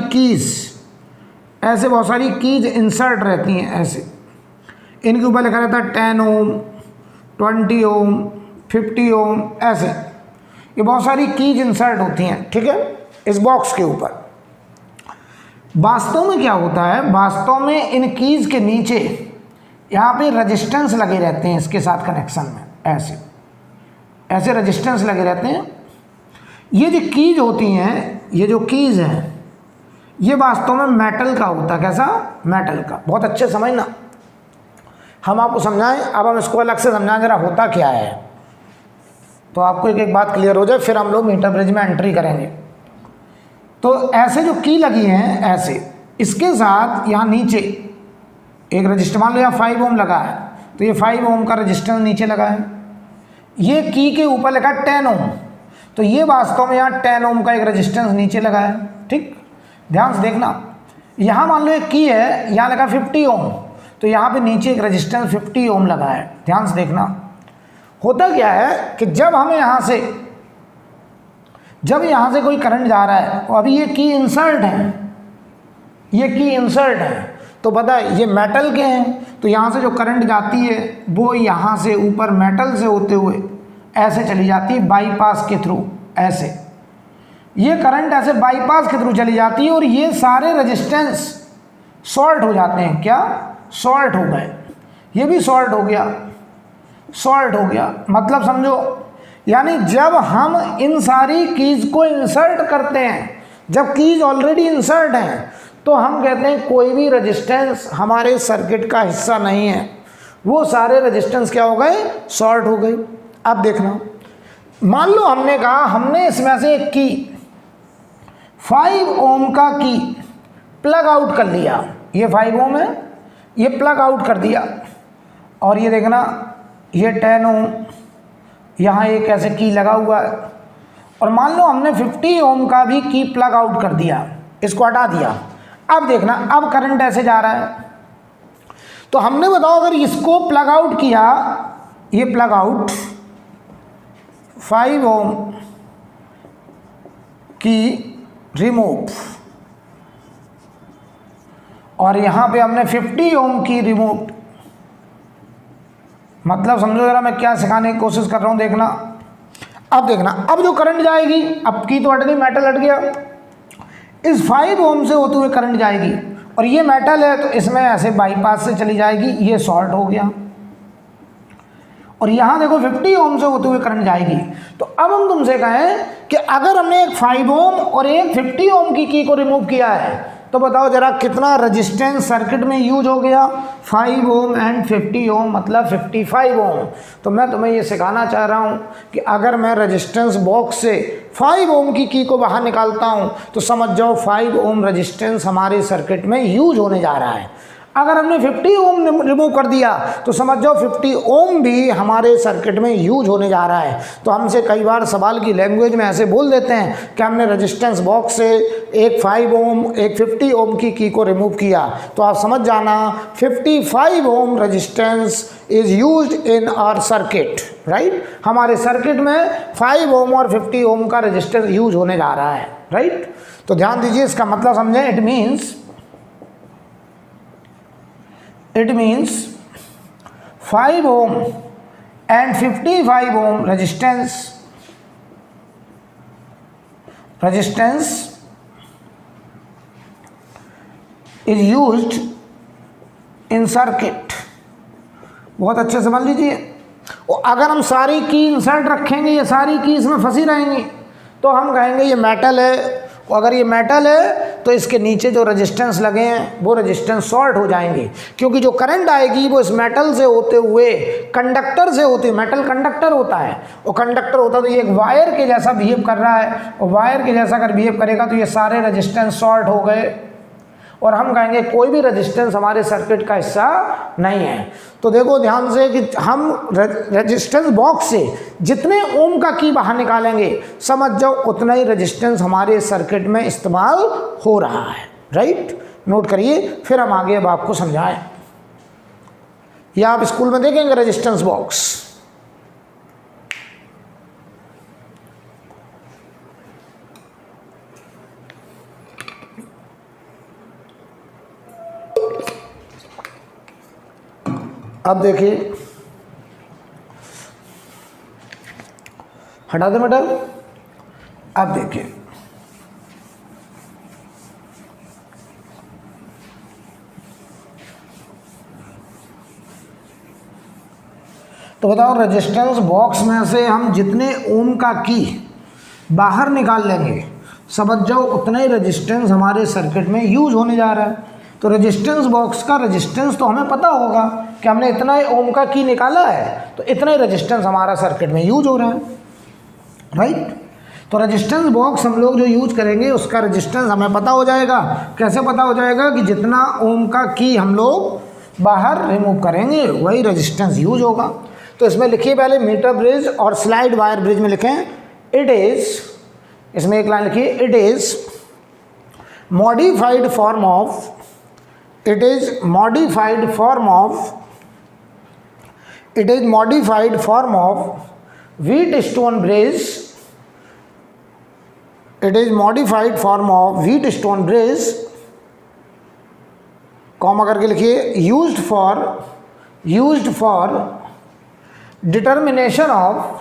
कीज इंसर्ट रहती हैं, ऐसे इनके ऊपर लिखा रहता है 10 ओम, 20 ओम, 50 ओम, ऐसे ये बहुत सारी कीज इंसर्ट होती हैं, ठीक है, इस बॉक्स के ऊपर। वास्तव में क्या होता है, वास्तव में इन कीज के नीचे यहाँ पे रेजिस्टेंस लगे रहते हैं, इसके साथ कनेक्शन में ऐसे रेजिस्टेंस लगे रहते हैं। ये जो कीज होती हैं, ये जो कीज हैं, ये वास्तव में मेटल का होता है। कैसा? मेटल का। बहुत अच्छे समझना, हम आपको समझाएं, अब हम इसको अलग से समझाएं जरा होता क्या है, तो आपको एक एक बात क्लियर हो जाए, फिर हम लोग मीटर ब्रिज में एंट्री करेंगे। तो ऐसे जो की लगी हैं, ऐसे इसके साथ यहाँ नीचे एक रजिस्टर, मान लो यहाँ 5 ओम लगा है, तो ये 5 ओम का रजिस्टेंस नीचे लगा है। ये की के ऊपर लगा 10 ओम, तो ये वास्तव में यहाँ 10 ओम का एक रजिस्टेंस नीचे लगा है, ठीक। ध्यान से देखना, यहाँ मान लो एक की है, यहाँ लगा 50 ओम, तो यहाँ पे नीचे एक रेजिस्टेंस 50 ओम लगा है। ध्यान से देखना, होता क्या है कि जब यहाँ से कोई करंट जा रहा है, और अभी ये की इंसर्ट है, तो पता है ये मेटल के हैं, तो यहाँ से जो करंट जाती है वो यहाँ से ऊपर मेटल से होते हुए ऐसे चली जाती है बाईपास के थ्रू, ऐसे ये करंट ऐसे बाईपास के थ्रू चली जाती है और ये सारे रेजिस्टेंस शॉर्ट हो जाते हैं। क्या शॉर्ट हो गए, ये भी शॉर्ट हो गया, मतलब समझो, यानी जब हम इन सारी कीज को इंसर्ट करते हैं, जब कीज ऑलरेडी इंसर्ट हैं, तो हम कहते हैं कोई भी रेजिस्टेंस हमारे सर्किट का हिस्सा नहीं है, वो सारे रेजिस्टेंस क्या हो गए, शॉर्ट हो गए। अब देखना, मान लो हमने इसमें से एक की 5 ओम का की प्लग आउट कर लिया, ये 5 ओम है, ये प्लग आउट कर दिया, और ये देखना ये 10 ओम यहाँ एक ऐसे की लगा हुआ है, और मान लो हमने 50 ओम का भी की प्लग आउट कर दिया, इसको हटा दिया। अब देखना, अब करंट ऐसे जा रहा है, तो हमने बताओ अगर इसको प्लग आउट किया, ये प्लग आउट 5 ओम की रिमूव, और यहाँ पे हमने 50 ओम की रिमूव, मतलब समझो जरा मैं क्या सिखाने की कोशिश कर रहा हूँ, देखना। अब देखना, अब जो करंट जाएगी, अब की तो हट गई, मेटल हट गया, इस 5 ओम से होते हुए करंट जाएगी, और ये मेटल है तो इसमें ऐसे बाईपास से चली जाएगी, ये शॉर्ट हो गया, और यहाँ देखो 50 ओम से होते हुए करंट जाएगी। तो अब हम तुमसे कहें कि अगर हमने एक 5 ओम और एक 50 ओम की को रिमूव किया है, तो बताओ जरा कितना रेजिस्टेंस सर्किट में यूज हो गया, 5 ओम एंड 50 ओम, मतलब 55 ओम। तो मैं तुम्हें ये सिखाना चाह रहा हूँ कि अगर मैं रेजिस्टेंस बॉक्स से 5 ओम की को बाहर निकालता हूँ, तो समझ जाओ 5 ओम रेजिस्टेंस हमारे सर्किट में यूज होने जा रहा है। अगर हमने 50 ओम रिमूव कर दिया, तो समझ जाओ 50 ओम भी हमारे सर्किट में यूज होने जा रहा है। तो हमसे कई बार सवाल की लैंग्वेज में ऐसे बोल देते हैं कि हमने रेजिस्टेंस बॉक्स से एक 5 ओम एक 50 ओम की को रिमूव किया, तो आप समझ जाना 55 ohm resistance is used in our circuit, right. हमारे सर्किट में 5 ओम और 50 ओम का रेजिस्टेंस यूज होने जा रहा है, राइट। तो ध्यान दीजिए, इसका मतलब समझें, it means 5 ohm and 55 ohm resistance is used in circuit। बहुत अच्छे समझ लीजिए। और अगर हम सारी की इंसर्ट रखेंगे, ये सारी की इसमें फंसी रहेंगी, तो हम कहेंगे ये मेटल है, और अगर ये मेटल है तो इसके नीचे जो रेजिस्टेंस लगे हैं वो रेजिस्टेंस शॉर्ट हो जाएंगे, क्योंकि जो करंट आएगी वो इस मेटल से होते हुए कंडक्टर से होती है। मेटल कंडक्टर होता है, और कंडक्टर होता तो ये एक वायर के जैसा बिहेव कर रहा है, और वायर के जैसा अगर बिहेव करेगा तो ये सारे रेजिस्टेंस शॉर्ट हो गए, और हम कहेंगे कोई भी रेजिस्टेंस हमारे सर्किट का हिस्सा नहीं है। तो देखो ध्यान से कि हम रेजिस्टेंस बॉक्स से जितने ओम का की बाहर निकालेंगे, समझ जाओ उतना ही रेजिस्टेंस हमारे सर्किट में इस्तेमाल हो रहा है, राइट। नोट करिए, फिर हम आगे अब आपको समझाएं। या आप स्कूल में देखेंगे रेजिस्टेंस बॉक्स, अब देखिए, हटा दे मेटल। अब देखिए, तो बताओ रेजिस्टेंस बॉक्स में से हम जितने ओम का की बाहर निकाल लेंगे, समझ जाओ उतना ही रेजिस्टेंस हमारे सर्किट में यूज होने जा रहा है। तो रेजिस्टेंस बॉक्स का रेजिस्टेंस तो हमें पता होगा कि हमने इतना ही ओम का की निकाला है, तो इतना ही रेजिस्टेंस हमारा सर्किट में यूज हो रहा है, राइट। तो रेजिस्टेंस बॉक्स हम लोग जो यूज करेंगे उसका रेजिस्टेंस हमें पता हो जाएगा। कैसे पता हो जाएगा? कि जितना ओम का की हम लोग बाहर रिमूव करेंगे वही रेजिस्टेंस यूज होगा। तो इसमें लिखिए पहले मीटर ब्रिज और स्लाइड वायर ब्रिज में लिखें इट इज़, इसमें एक लाइन लिखिए it is modified form of, it is modified form of Wheatstone bridge, it is modified form of Wheatstone bridge, comma करके लिखिए, used for determination of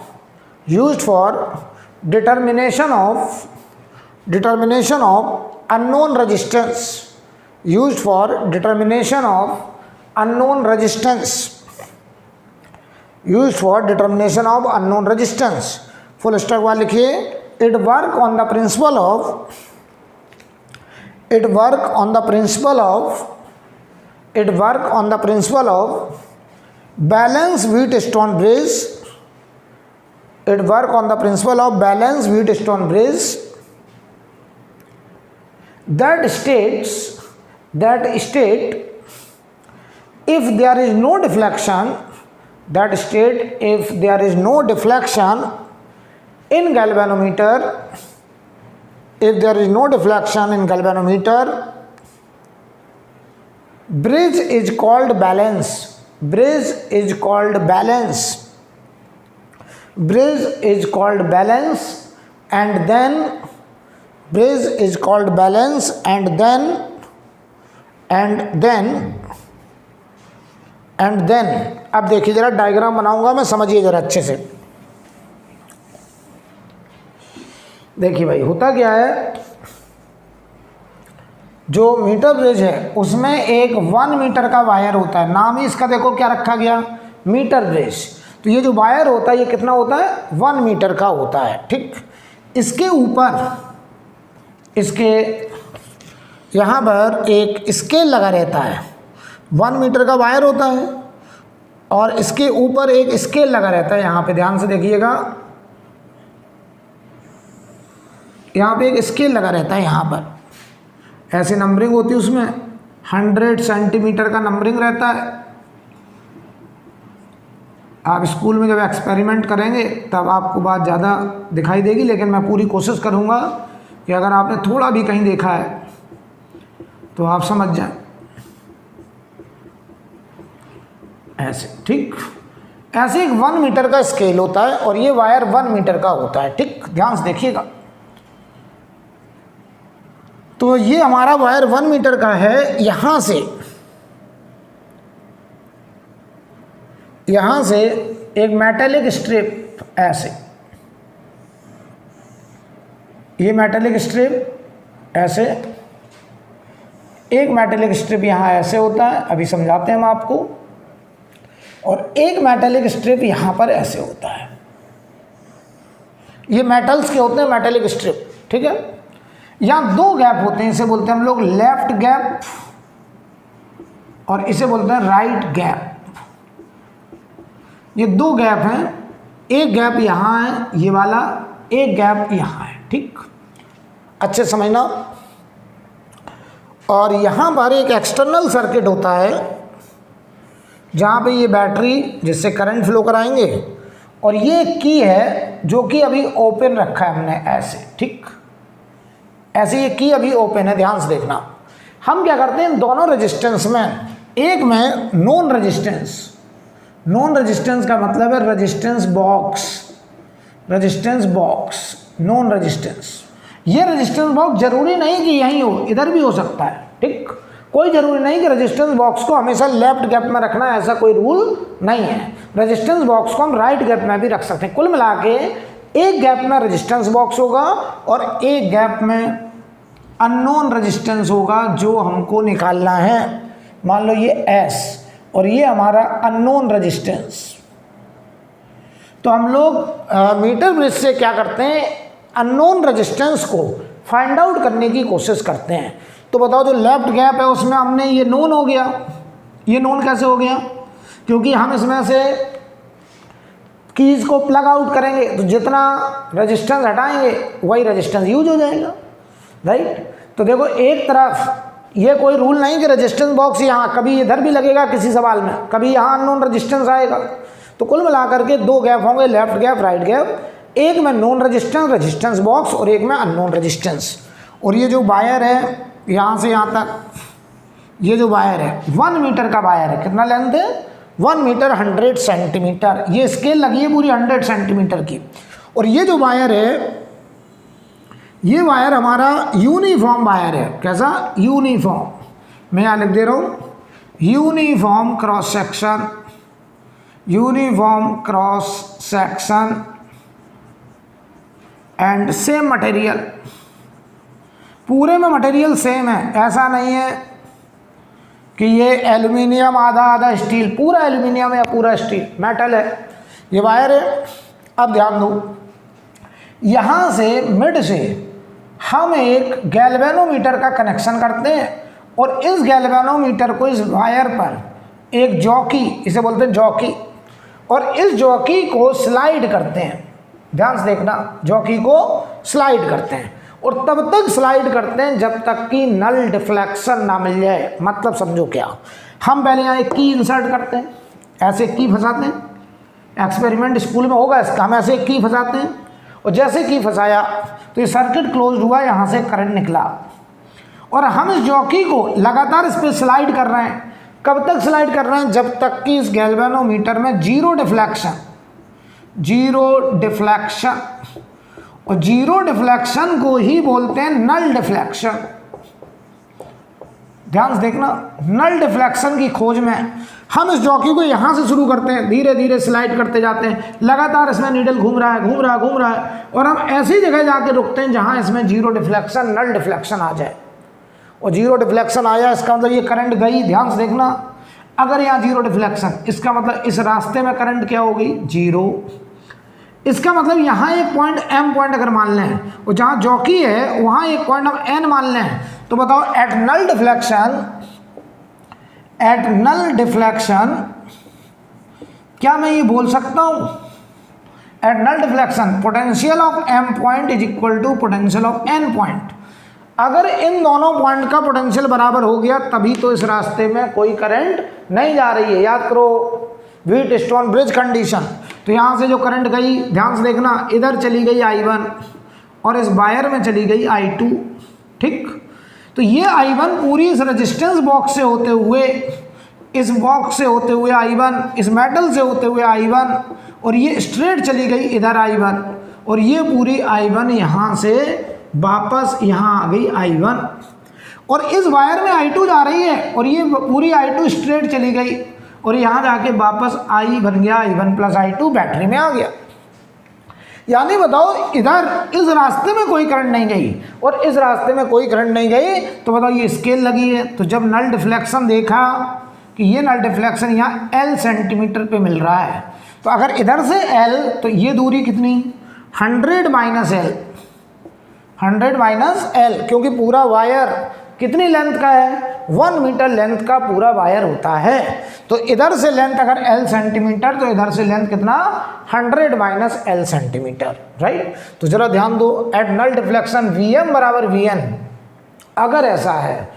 unknown resistance, used for determination of unknown resistance, used for determination of unknown resistance, full stop वाला लिखिए, it work on the principle of balance Wheatstone bridge, it work on the principle of balance Wheatstone bridge that state if there is no deflection, in galvanometer, bridge is called balance, and then अब देखिए जरा diagram बनाऊंगा मैं, समझिए जरा अच्छे से। देखिए भाई होता क्या है, जो मीटर ब्रिज है उसमें एक 1 मीटर का वायर होता है, नाम ही इसका देखो क्या रखा गया, मीटर ब्रिज। तो ये जो वायर होता है ये कितना होता है, 1 मीटर का होता है, ठीक। इसके ऊपर, इसके यहाँ पर एक स्केल लगा रहता है, 1 मीटर का वायर होता है और इसके ऊपर एक स्केल लगा रहता है। यहाँ पे ध्यान से देखिएगा, यहाँ पे एक स्केल लगा रहता है, यहाँ पर ऐसे नंबरिंग होती है, उसमें 100 सेंटीमीटर का नंबरिंग रहता है। आप स्कूल में जब एक्सपेरिमेंट करेंगे तब आपको बात ज़्यादा दिखाई देगी, लेकिन मैं पूरी कोशिश करूँगा कि अगर आपने थोड़ा भी कहीं देखा है तो आप समझ जाएं, ऐसे, ठीक। ऐसे एक 1 मीटर का स्केल होता है और ये वायर 1 मीटर का होता है, ठीक। ध्यान से देखिएगा, तो ये हमारा वायर 1 मीटर का है। यहाँ से एक मेटेलिक स्ट्रिप, ऐसे, ये मेटेलिक स्ट्रिप ऐसे, एक मेटेलिक स्ट्रिप यहाँ ऐसे होता है, अभी समझाते हैं हम आपको, और एक मेटेलिक स्ट्रिप यहाँ पर ऐसे होता है। ये मेटल्स के होते हैं मेटेलिक स्ट्रिप, ठीक है। यहाँ 2 गैप होते हैं, इसे बोलते हैं हम लोग लेफ्ट गैप और इसे बोलते हैं राइट गैप। ये 2 गैप हैं, एक गैप यहाँ है ये वाला, एक गैप यहाँ है, ठीक, अच्छे समझना। और यहाँ पर एक एक्सटर्नल सर्किट होता है जहाँ पे ये बैटरी जिससे करंट फ्लो कराएंगे, और ये की है जो कि अभी ओपन रखा है हमने, ऐसे, ठीक, ऐसे ये की अभी ओपन है। ध्यान से देखना, हम क्या करते हैं, दोनों रेजिस्टेंस में, एक में नॉन रेजिस्टेंस का मतलब है रेजिस्टेंस बॉक्स, नॉन रेजिस्टेंस। ये रेजिस्टेंस बॉक्स जरूरी नहीं कि यहीं हो, इधर भी हो सकता है, ठीक। कोई ज़रूरी नहीं कि रेजिस्टेंस बॉक्स को हमेशा लेफ्ट गैप में रखना है, ऐसा कोई रूल नहीं है। रेजिस्टेंस बॉक्स को हम राइट गैप में भी रख सकते हैं। कुल मिला के एक गैप में रेजिस्टेंस बॉक्स होगा और एक गैप में अननोन रेजिस्टेंस होगा जो हमको निकालना है। मान लो ये S और ये हमारा अननोन रेजिस्टेंस। तो हम लोग मीटर ब्रिज से क्या करते हैं, अननोन रेजिस्टेंस को फाइंड आउट करने की कोशिश करते हैं। तो बताओ जो लेफ्ट गैप है उसमें हमने ये नोन हो गया, ये नोन कैसे हो गया, क्योंकि हम इसमें से कीज को प्लग आउट करेंगे तो जितना रेजिस्टेंस हटाएंगे वही रेजिस्टेंस यूज हो जाएगा, राइट। तो देखो एक तरफ ये कोई रूल नहीं कि रेजिस्टेंस बॉक्स यहाँ कभी इधर भी लगेगा किसी सवाल में, कभी यहाँ अननोन रेजिस्टेंस आएगा। तो कुल मिलाकर के 2 गैप होंगे, लेफ्ट गैप राइट गैप, एक में नॉन रेजिस्टेंस बॉक्स और एक में अननोन रेजिस्टेंस। और ये जो वायर है यहाँ से यहाँ तक ये जो वायर है 1 मीटर का वायर है, कितना लेंथ है 1 मीटर 100 सेंटीमीटर, ये स्केल लगी है पूरी 100 सेंटीमीटर की। और ये जो वायर है ये वायर हमारा यूनिफॉर्म वायर है, कैसा यूनिफॉर्म, मैं यहाँ लिख दे रहा हूँ uniform cross section, uniform cross section and same material, पूरे में मटेरियल सेम है, ऐसा नहीं है कि ये एल्युमिनियम आधा आधा स्टील, पूरा एल्युमिनियम या पूरा स्टील मेटल है ये वायर है। अब ध्यान दो, यहाँ से मिड से हम एक गैल्वेनोमीटर का कनेक्शन करते हैं और इस गैल्वेनोमीटर को इस वायर पर एक जॉकी, इसे बोलते हैं जॉकी, और इस जॉकी को स्लाइड करते हैं, ध्यान से देखना, जॉकी को स्लाइड करते हैं और तब तक स्लाइड करते हैं जब तक कि नल डिफ्लेक्शन ना मिल जाए। मतलब समझो क्या, हम पहले यहाँ एक की इंसर्ट करते हैं, ऐसे एक की फंसाते हैं, एक्सपेरिमेंट स्कूल में होगा इसका, हम ऐसे एक की फंसाते हैं और जैसे की फंसाया तो ये सर्किट क्लोज हुआ, यहाँ से करंट निकला और हम इस जॉकी को लगातार इस पर स्लाइड कर रहे हैं। कब तक स्लाइड कर रहे हैं, जब तक कि इस गैल्वेनोमीटर में जीरो डिफ्लेक्शन, और जीरो डिफ्लेक्शन को ही बोलते हैं नल डिफ्लेक्शन। ध्यान से देखना, नल डिफ्लेक्शन की खोज में हम इस जॉकी को यहाँ से शुरू करते हैं, धीरे धीरे स्लाइड करते जाते हैं, लगातार इसमें नीडल घूम रहा है और हम ऐसी जगह जाके रुकते हैं जहाँ इसमें जीरो डिफ्लेक्शन, नल डिफ्लेक्शन आ जाए। और जीरो डिफ्लेक्शन आया इसका मतलब ये करंट गई, ध्यान से देखना, अगर यहाँ जीरो डिफ्लेक्शन, इसका मतलब इस रास्ते में करंट क्या होगी, जीरो। इसका मतलब यहाँ एक पॉइंट एम पॉइंट अगर मान लें और जहाँ जॉकी है वहाँ एक पॉइंट हम एन मान लें, तो बताओ एट नल डिफ्लेक्शन क्या मैं ये बोल सकता हूँ, at null deflection potential of M point is equal to potential of N point. अगर इन दोनों पॉइंट का पोटेंशियल बराबर हो गया तभी तो इस रास्ते में कोई करंट नहीं जा रही है। याद करो व्हीटस्टोन ब्रिज कंडीशन। तो यहाँ से जो करंट गई, ध्यान से देखना, इधर चली गई I1 और इस वायर में चली गई I2, ठीक। तो ये I1 पूरी इस रेजिस्टेंस बॉक्स से होते हुए, इस बॉक्स से होते हुए I1, इस मेटल से होते हुए I1, और ये स्ट्रेट चली गई इधर I1, और ये पूरी I1 यहाँ से वापस यहाँ आ गई I1, और इस वायर में I2 जा रही है और ये पूरी I2 स्ट्रेट चली गई और यहाँ जाके वापस I बन गया, I1 प्लस I2 बैटरी में आ गया। यानी बताओ इधर इस रास्ते में कोई करंट नहीं गई और इस रास्ते में कोई करंट नहीं गई, तो बताओ ये स्केल लगी है। तो जब नल डिफ्लेक्शन देखा कि ये नल डिफ्लेक्शन यहाँ L सेंटीमीटर पे मिल रहा है, तो अगर इधर से L, तो ये दूरी कितनी, 100 माइनस L, क्योंकि पूरा वायर कितनी लेंथ का है, 1 मीटर लेंथ का पूरा वायर होता है। तो इधर से लेंथ अगर L सेंटीमीटर, तो इधर से लेंथ कितना, 100 माइनस L सेंटीमीटर, राइट। तो जरा ध्यान दो, एट नल डिफ्लेक्शन Vm बराबर Vn, अगर ऐसा है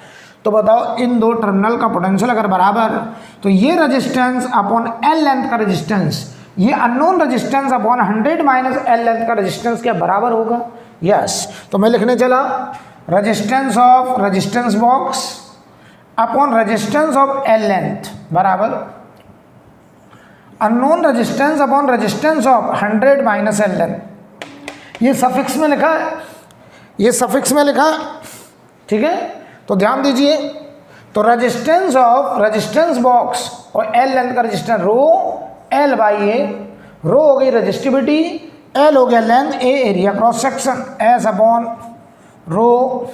तो बताओ इन दो टर्मिनल का पोटेंशियल अगर बराबर, तो ये रेजिस्टेंस अपॉन L लेंथ का रेजिस्टेंस, ये unknown resistance upon 100 minus L length का रेजिस्टेंस क्या बराबर होगा, यस। तो मैं लिखने चला resistance of resistance box upon resistance of L length बराबर unknown resistance upon resistance of 100 minus L length. ये सफिक्स में लिखा है, ये सफिक्स में लिखा है, ठीक है। तो ध्यान दीजिए, तो रेजिस्टेंस ऑफ रेजिस्टेंस बॉक्स और L लेंथ का resistance rho L by A, rho हो गई रेजिस्टिविटी, L हो गया length, A area cross section, S upon rho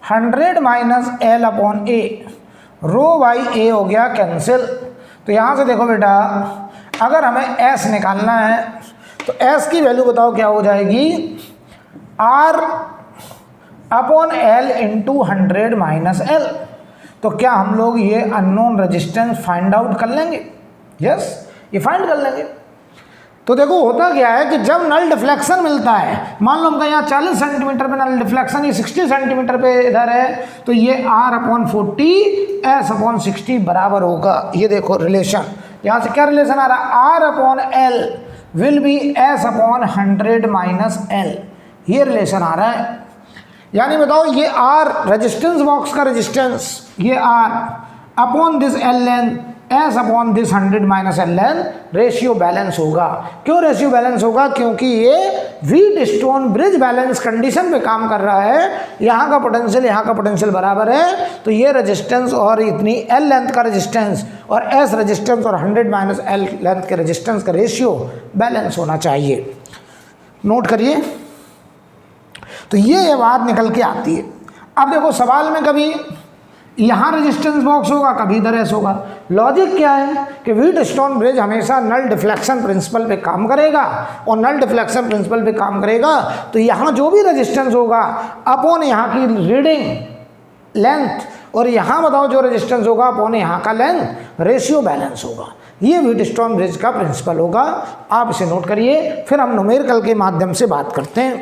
100 minus L upon A, rho by A हो गया कैंसिल। तो यहाँ से देखो बेटा, अगर हमें S निकालना है तो S की वैल्यू बताओ क्या हो जाएगी, R upon L into 100 minus L। तो क्या हम लोग ये अननोन रेजिस्टेंस फाइंड आउट कर लेंगे, यस, ये फाइंड कर लेंगे। तो देखो होता क्या है कि जब नल डिफ्लेक्शन मिलता है, मान लो हमका यहाँ 40 सेंटीमीटर पे नल डिफ्लेक्शन, ये 60 सेंटीमीटर पे इधर है, तो ये R अपॉन 40 S अपॉन 60 बराबर होगा। ये देखो रिलेशन, यहाँ से क्या रिलेशन आ रहा है, R upon L will be S upon 100 minus L, ये रिलेशन आ रहा है। यानी बताओ ये R रेजिस्टेंस बॉक्स का रेजिस्टेंस, ये R upon this L length S upon this 100 minus L length, ratio balance होगा। क्यों रेशियो बैलेंस होगा? क्योंकि ये wheat stone bridge balance condition पे काम कर रहा है, यहाँ का पोटेंशियल यहाँ का पोटेंशियल बराबर है, तो ये रेजिस्टेंस और इतनी L लेंथ का रेजिस्टेंस और S रेजिस्टेंस और 100 माइनस L लेंथ के रेजिस्टेंस का रेशियो बैलेंस होना चाहिए। नोट करिए, तो ये बात निकल के आती है। अब देखो सवाल में कभी यहाँ रेजिस्टेंस बॉक्स होगा, कभी इधर एस होगा। लॉजिक क्या है कि व्हीट स्टोन ब्रिज हमेशा नल डिफ्लेक्शन प्रिंसिपल पे काम करेगा, और नल डिफ्लेक्शन प्रिंसिपल पे काम करेगा तो यहाँ जो भी रेजिस्टेंस होगा अपॉन यहाँ की रीडिंग लेंथ, और यहाँ बताओ जो रेजिस्टेंस होगा अपॉन यहाँ का लेंथ, रेशियो बैलेंस होगा। ये व्हीट स्टोन ब्रिज का प्रिंसिपल होगा। आप इसे नोट करिए, फिर हम न्यूमेरिकल के माध्यम से बात करते हैं।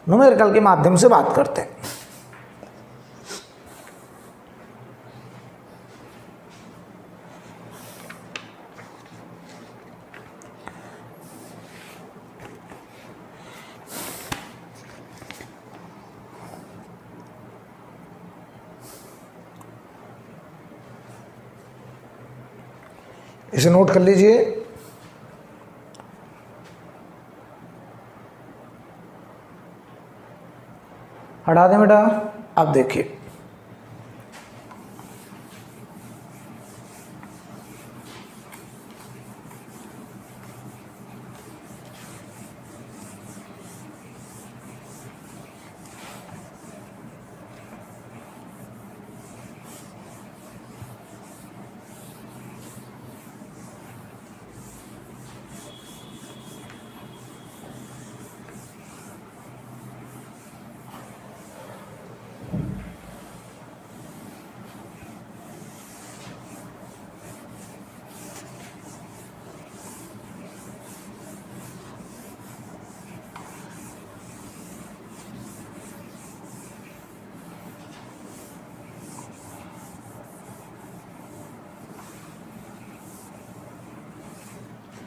न्यूमेरिकल के माध्यम से बात करते हैं। इसे नोट कर लीजिए। हटा दें बेटा। अब देखिए,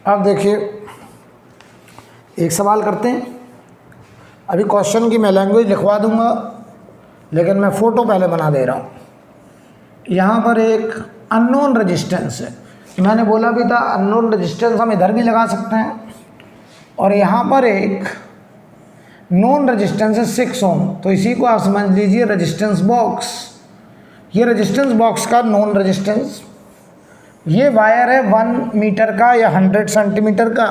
अब देखिए एक सवाल करते हैं। अभी क्वेश्चन की मैं लैंग्वेज लिखवा दूंगा, लेकिन मैं फ़ोटो पहले बना दे रहा हूँ। यहाँ पर एक अननोन रेजिस्टेंस है, मैंने बोला भी था अननोन रेजिस्टेंस हम इधर भी लगा सकते हैं, और यहाँ पर एक नॉन रेजिस्टेंस है 6 ओम, तो इसी को आप समझ लीजिए रेजिस्टेंस बॉक्स। ये रेजिस्टेंस बॉक्स का नॉन रेजिस्टेंस, ये वायर है 1 मीटर का या 100 सेंटीमीटर का,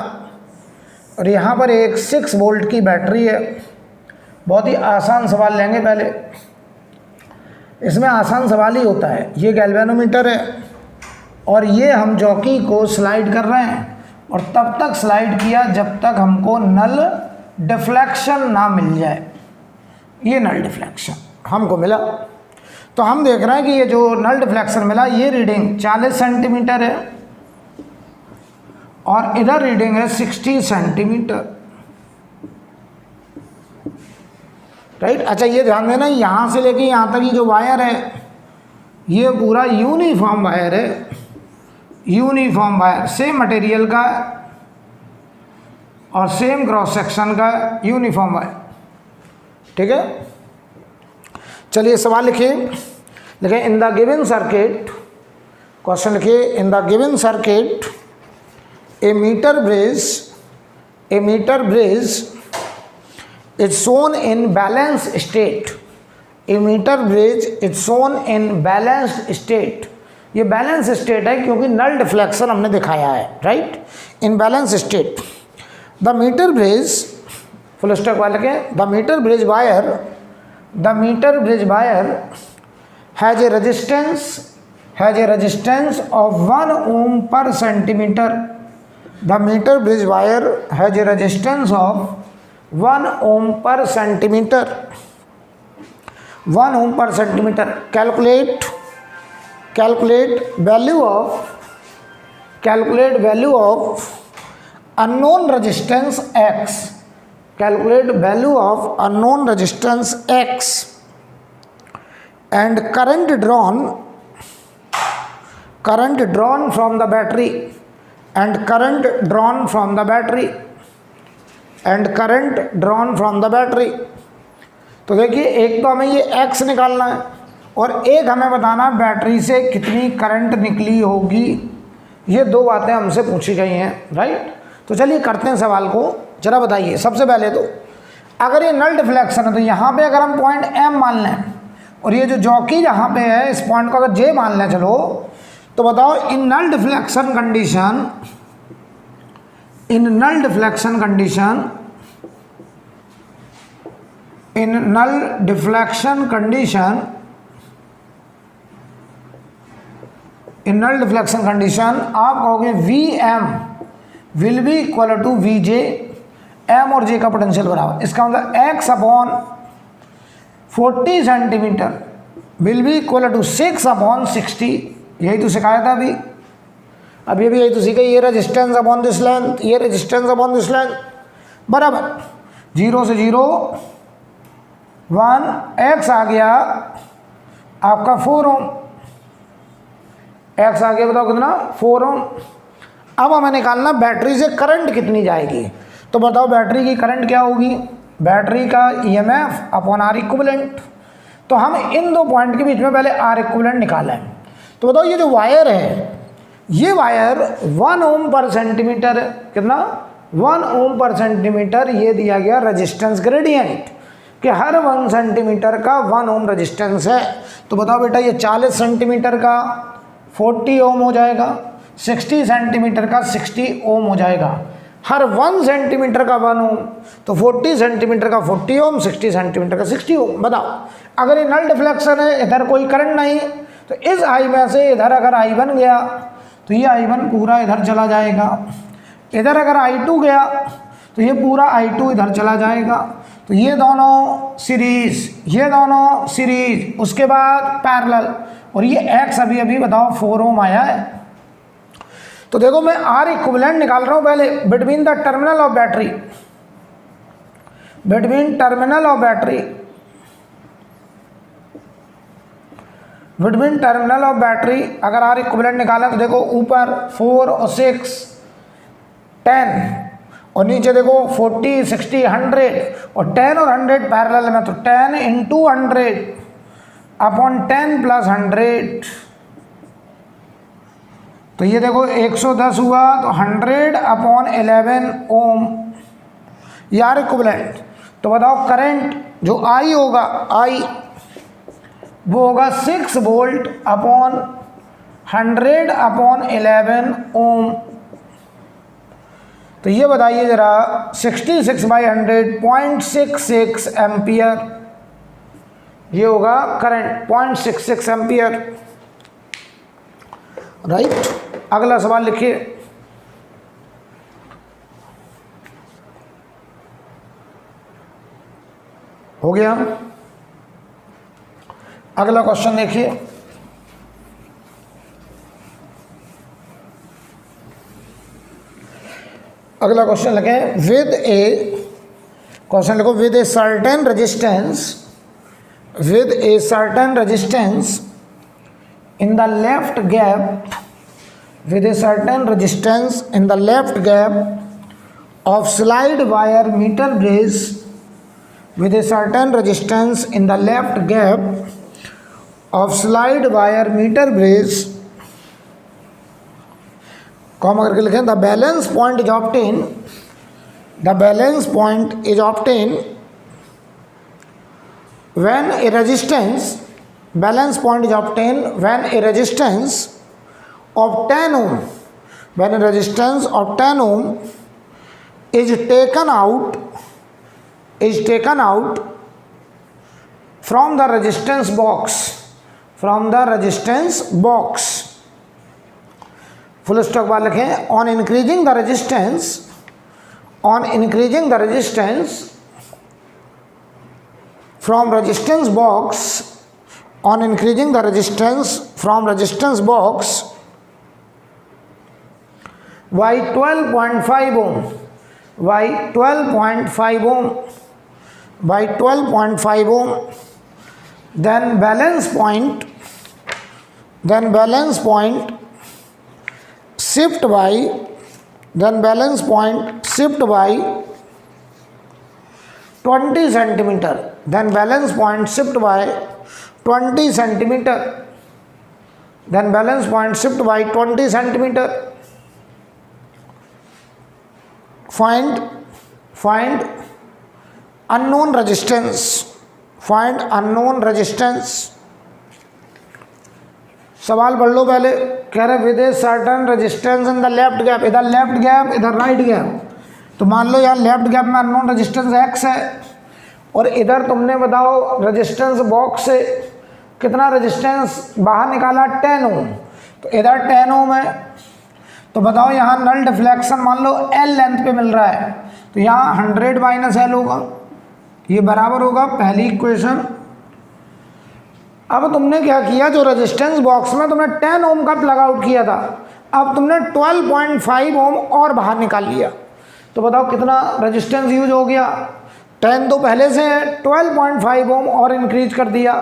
और यहाँ पर एक 6 वोल्ट की बैटरी है। बहुत ही आसान सवाल लेंगे पहले, इसमें आसान सवाल ही होता है। ये गैल्वेनोमीटर है और ये हम जॉकी को स्लाइड कर रहे हैं, और तब तक स्लाइड किया जब तक हमको नल डिफ्लेक्शन ना मिल जाए। ये नल डिफ्लेक्शन हमको मिला, तो हम देख रहे हैं कि ये जो नल डिफ्लेक्शन मिला, ये रीडिंग 40 सेंटीमीटर है और इधर रीडिंग है 60 सेंटीमीटर, राइट। अच्छा ये ध्यान देना, यहाँ से लेके यहाँ तक ये जो वायर है ये पूरा यूनिफॉर्म वायर है, यूनिफॉर्म वायर, सेम मटेरियल का और सेम क्रॉस सेक्शन का यूनिफॉर्म वायर, ठीक है। चलिए सवाल लिखिए in the given circuit, question लिखिए in the given circuit a metre bridge is shown in balanced state. A meter bridge is shown in balanced state. ये बैलेंस स्टेट है क्योंकि नल डिफ्लेक्शन हमने दिखाया है, राइट। In balance state the meter bridge, full stop वाले के, the meter bridge wire has a resistance of 1 ohm per centimeter. The meter bridge wire has a resistance of 1 ohm per centimeter. 1 ohm per centimeter. Calculate value of unknown resistance X. Calculate value of unknown resistance X and current drawn from the battery, and current drawn from the battery. तो देखिए एक तो हमें ये x निकालना है और एक हमें बताना है बैटरी से कितनी करंट निकली होगी। ये दो बातें हमसे पूछी गई हैं, राइट। तो चलिए करते हैं सवाल को। जरा बताइए सबसे पहले तो अगर ये नल डिफ्लेक्शन है तो यहाँ पे अगर हम पॉइंट M मान लें और ये जो जॉकी यहाँ पे है इस पॉइंट को अगर J मान लें, चलो तो बताओ in null deflection condition, in null deflection condition, in null deflection condition, in null deflection condition आप कहोगे Vm will be equal to Vj, M और J का पोटेंशियल बराबर। इसका मतलब x upon 40 centimeter will be equal to 6 upon 60। यही तो सिखाया था अभी यही तो सीखा। ये रेजिस्टेंस अपॉन दिस लेंथ, ये रेजिस्टेंस अपॉन दिस लेंथ बराबर 0 से 0 1, x आ गया आपका 4 ओम, x आ गया बताओ कितना 4 ओम। अब हमें निकालना बैटरी से करंट कितनी जाएगी। तो बताओ बैटरी की करंट क्या होगी, बैटरी का EMF अपॉन R इक्विवेलेंट। तो हम इन दो पॉइंट के बीच में पहले R इक्विवेलेंट निकालें। तो बताओ ये जो वायर है, ये वायर 1 ओम पर सेंटीमीटर, कितना 1 ओम पर सेंटीमीटर ये दिया गया रेजिस्टेंस ग्रेडियंट कि हर 1 सेंटीमीटर का 1 ओम रेजिस्टेंस है। तो बताओ बेटा ये 40 सेंटीमीटर का 40 ओम हो जाएगा, 60 सेंटीमीटर का 60 ओम हो जाएगा। हर 1 सेंटीमीटर का 1 ओम, तो 40 सेंटीमीटर का 40 ओम, 60 सेंटीमीटर का 60 ओम। बताओ अगर ये नल डिफ्लेक्शन है, इधर कोई करंट नहीं, तो इस आई में से इधर अगर आई बन गया तो ये I1 पूरा इधर चला जाएगा, इधर अगर I2 गया तो ये पूरा I2 इधर चला जाएगा। तो ये दोनों सीरीज, ये दोनों सीरीज, उसके बाद पैरेलल, और ये X अभी अभी बताओ 4 ओम आया है। तो देखो मैं R इक्विवेलेंट निकाल रहा हूँ पहले between the terminal of battery, between terminal of battery, between terminal of battery अगर R इक्विवेलेंट निकालें तो देखो ऊपर 4 और 6 10 और नीचे देखो 40 60 100 और 10 और 100 पैरेलल में, तो 10 इंटू 100 अपॉन 10 प्लस 100। तो ये देखो 110 हुआ, तो 100 अपॉन 11 ओम ये R इक्विवेलेंट। तो बताओ करंट जो I होगा, I वो होगा 6 वोल्ट अपॉन 100 अपॉन 11 ओम। तो ये बताइए जरा 66 बाई 100 0.66 एम्पियर, ये होगा करंट 0.66 एम्पियर, राइट। अगला सवाल लिखिए। हो गया। अगला क्वेश्चन देखिए। अगला क्वेश्चन लिखे विद ए, क्वेश्चन लिखो with a certain resistance, with a certain resistance in the left gap, with a certain resistance in the left gap of slide wire meter brace, with a certain resistance in the left gap of slide wire meter brace, comma करके लिखें the balance point is obtained, the balance point is obtained when a resistance, balance point is obtained when a resistance of 10 ohm, when a resistance of 10 ohm is taken out from the resistance box, from the resistance box, full stop बार लिखें, on increasing the resistance, on increasing the resistance from resistance box, on increasing the resistance from resistance box by 12.5 ohm, by 12.5 ohm, by 12.5 ohm, then balance point shift by, then balance point shift by 20 centimeter, then balance point shift by 20 centimeter, then balance point shift by 20 centimeter. Find unknown resistance, find unknown resistance. सवाल पढ़ लो पहले, कह रहे with a certain resistance in the left gap, इधर left gap इधर right gap, तो मान लो यार लेफ्ट गैप में अननोन रेजिस्टेंस x है और इधर तुमने बताओ रेजिस्टेंस बॉक्स से कितना रेजिस्टेंस बाहर निकाला 10 ओम, तो इधर 10 ओम है, तो बताओ यहाँ नल डिफ्लेक्शन मान लो L लेंथ पे मिल रहा है, तो यहाँ 100 माइनस L होगा, ये बराबर होगा पहली इक्वेशन। अब तुमने क्या किया, जो रेजिस्टेंस बॉक्स में तुमने 10 ओम का प्लग आउट किया था, अब तुमने 12.5 ओम और बाहर निकाल लिया, तो बताओ कितना रेजिस्टेंस यूज हो गया। 10 तो पहले से है, 12.5 ओम और इंक्रीज कर दिया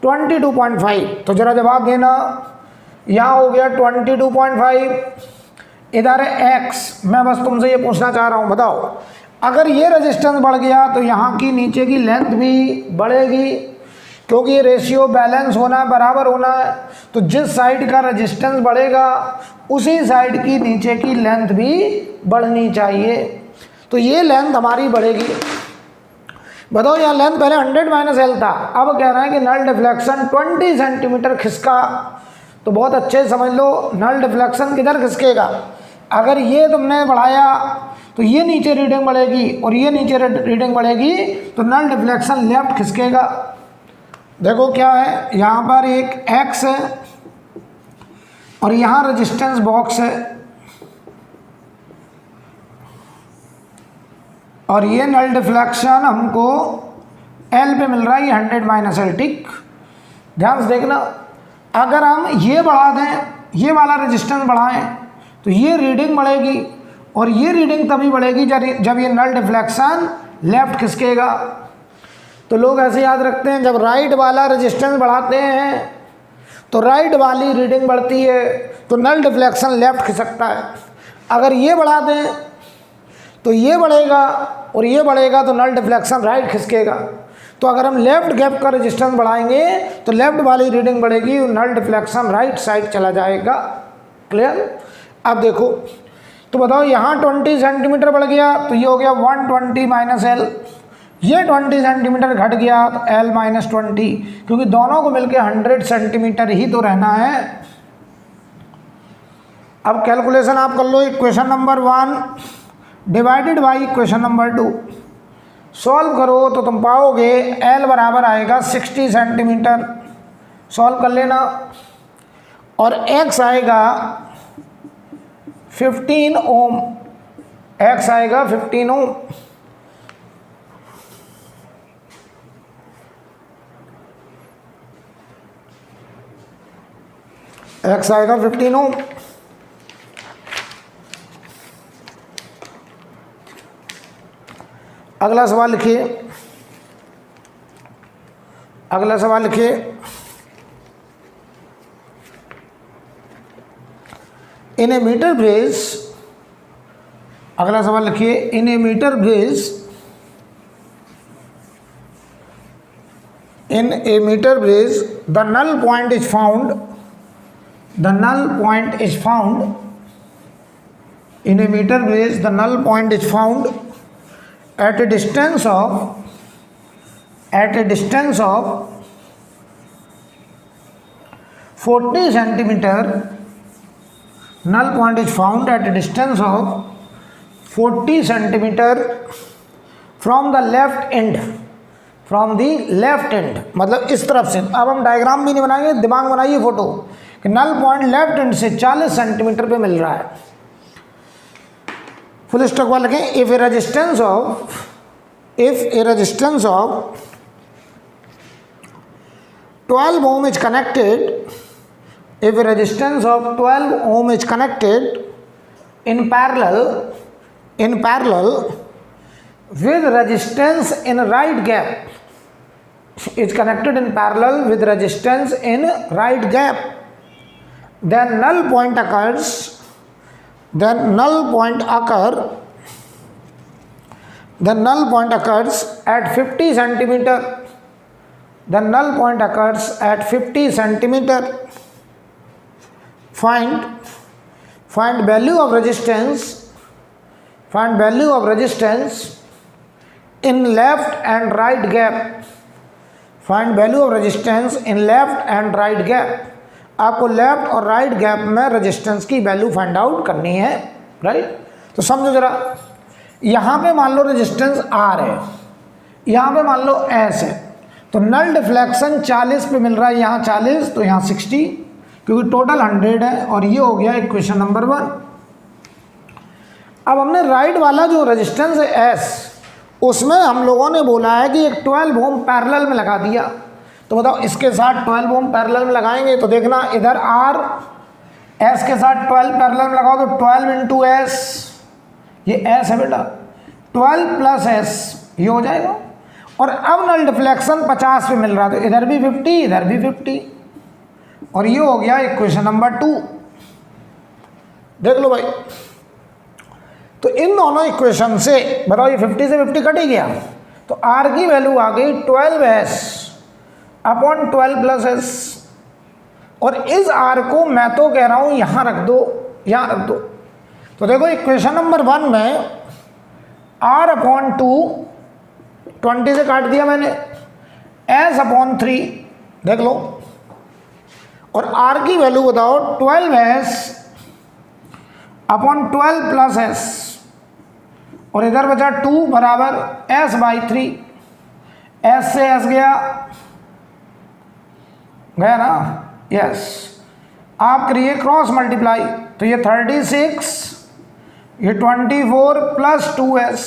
22.5, तो जरा जवाब देना। यहाँ हो गया 22.5, इधर है x। मैं बस तुमसे ये पूछना चाह रहा हूँ, बताओ अगर ये रेजिस्टेंस बढ़ गया तो यहाँ की नीचे की लेंथ भी बढ़ेगी, क्योंकि ये रेशियो बैलेंस होना है, बराबर होना है, तो जिस साइड का रेजिस्टेंस बढ़ेगा उसी साइड की नीचे की लेंथ भी बढ़नी चाहिए, तो ये लेंथ हमारी बढ़ेगी। बताओ यहाँ लेंथ पहले 100 माइनस L था, अब कह रहे हैं कि नल डिफ्लेक्शन 20 सेंटीमीटर खिसका, तो बहुत अच्छे समझ लो नल डिफ्लेक्शन किधर खिसकेगा, अगर ये तुमने बढ़ाया तो ये नीचे रीडिंग बढ़ेगी और ये नीचे रीडिंग बढ़ेगी, तो नल डिफ्लेक्शन लेफ्ट खिसकेगा। देखो क्या है, यहाँ पर एक x है और यहाँ रेजिस्टेंस बॉक्स है और ये नल डिफ्लेक्शन हमको L पे मिल रहा है, ये 100 माइनस L, ठीक। ध्यान से देखना, अगर हम ये बढ़ा दें, ये वाला रेजिस्टेंस बढ़ाएं, तो ये रीडिंग बढ़ेगी और ये रीडिंग तभी बढ़ेगी जब ये नल डिफ्लेक्शन लेफ्ट खिसकेगा। तो लोग ऐसे याद रखते हैं, जब राइट वाला रेजिस्टेंस बढ़ाते हैं तो राइट वाली रीडिंग बढ़ती है, तो नल डिफ्लेक्शन लेफ्ट खिसकता है। अगर ये बढ़ा दें तो ये बढ़ेगा और ये बढ़ेगा, तो नल डिफ्लेक्शन राइट खिसकेगा। तो अगर हम लेफ्ट गैप का रेजिस्टेंस बढ़ाएंगे तो लेफ्ट वाली रीडिंग बढ़ेगी और नल डिफ्लेक्शन राइट साइड चला जाएगा। क्लियर। अब देखो, तो बताओ यहाँ 20 सेंटीमीटर बढ़ गया तो ये हो गया 120 माइनस L, ये 20 सेंटीमीटर घट गया तो L माइनस 20, क्योंकि दोनों को मिलके 100 सेंटीमीटर ही तो रहना है। अब कैलकुलेशन आप कर लो, equation number 1 divided by equation number 2 solve करो तो तुम पाओगे L बराबर आएगा 60 सेंटीमीटर, सॉल्व कर लेना, और X आएगा 15 ओम, X आएगा 15 ओम। X आएगा 15 ओम। अगला सवाल लिखिए, अगला सवाल लिखिए, इन ए मीटर ब्रिज, अगला सवाल लिखिए, in a metre bridge, in a meter bridge the null point is found, the null point is found, in a meter bridge the null point is found at a distance of, at a distance of 40 centimeter, null point is found at a distance of 40 centimeter from the left end, from the left and, मतलब इस तरफ से। अब हम diagram भी नहीं बनाएंगे, दिमाग बनाइए फोटो कि नल पॉइंट लेफ्ट एंड से 40 सेंटीमीटर पे मिल रहा है। फुल स्टॉक वाले लिखें, if A resistance of, if A resistance of 12 ohm is connected, if a resistance of 12 ohm is connected in parallel with resistance in right gap, is connected in parallel with resistance in right gap, then null point occurs, then null point occurs at 50 centimeter, the null point occurs at 50 centimeter. Find value of resistance. Find value of resistance in left and right gap. Find value of resistance in left and right gap. आपको left और right gap में resistance की value find out करनी है, right. तो समझो जरा, यहाँ पे मान लो रेजिस्टेंस R है, यहाँ पे मान लो S है, तो नल डिफ्लेक्शन 40 पे मिल रहा है, यहाँ 40 तो यहाँ 60, क्योंकि टोटल 100 है. और ये हो गया इक्वेशन नंबर 1. अब हमने राइट वाला जो रेजिस्टेंस है S, उसमें हम लोगों ने बोला है कि एक 12 ओम पैरेलल में लगा दिया. तो बताओ इसके साथ 12 ओम पैरेलल में लगाएंगे तो देखना इधर R S के साथ 12 पैरेलल में लगाओ तो 12 इंटू S, ये S है बेटा, 12 प्लस S ये हो जाएगा. और अब नल डिफ्लेक्शन 50 पे मिल रहा है तो इधर भी 50 इधर भी 50, और ये हो गया इक्वेशन नंबर 2. देख लो भाई, तो इन दोनों इक्वेशन से बताओ ये 50 से 50 कट ही गया, तो R की वैल्यू आ गई 12S अपॉन 12 प्लस S. और इस R को मैं तो कह रहा हूं यहां रख दो, यहां रख दो. तो देखो इक्वेशन नंबर 1 में R अपॉन 2 20 से काट दिया मैंने, S अपॉन 3 देख लो, और R की वैल्यू बताओ 12S अपॉन 12 प्लस S, और इधर बचा 2 बराबर S बाई 3. S से S गया ना, यस. आप करिए क्रॉस मल्टीप्लाई, तो ये 36 ये 24 प्लस 2S,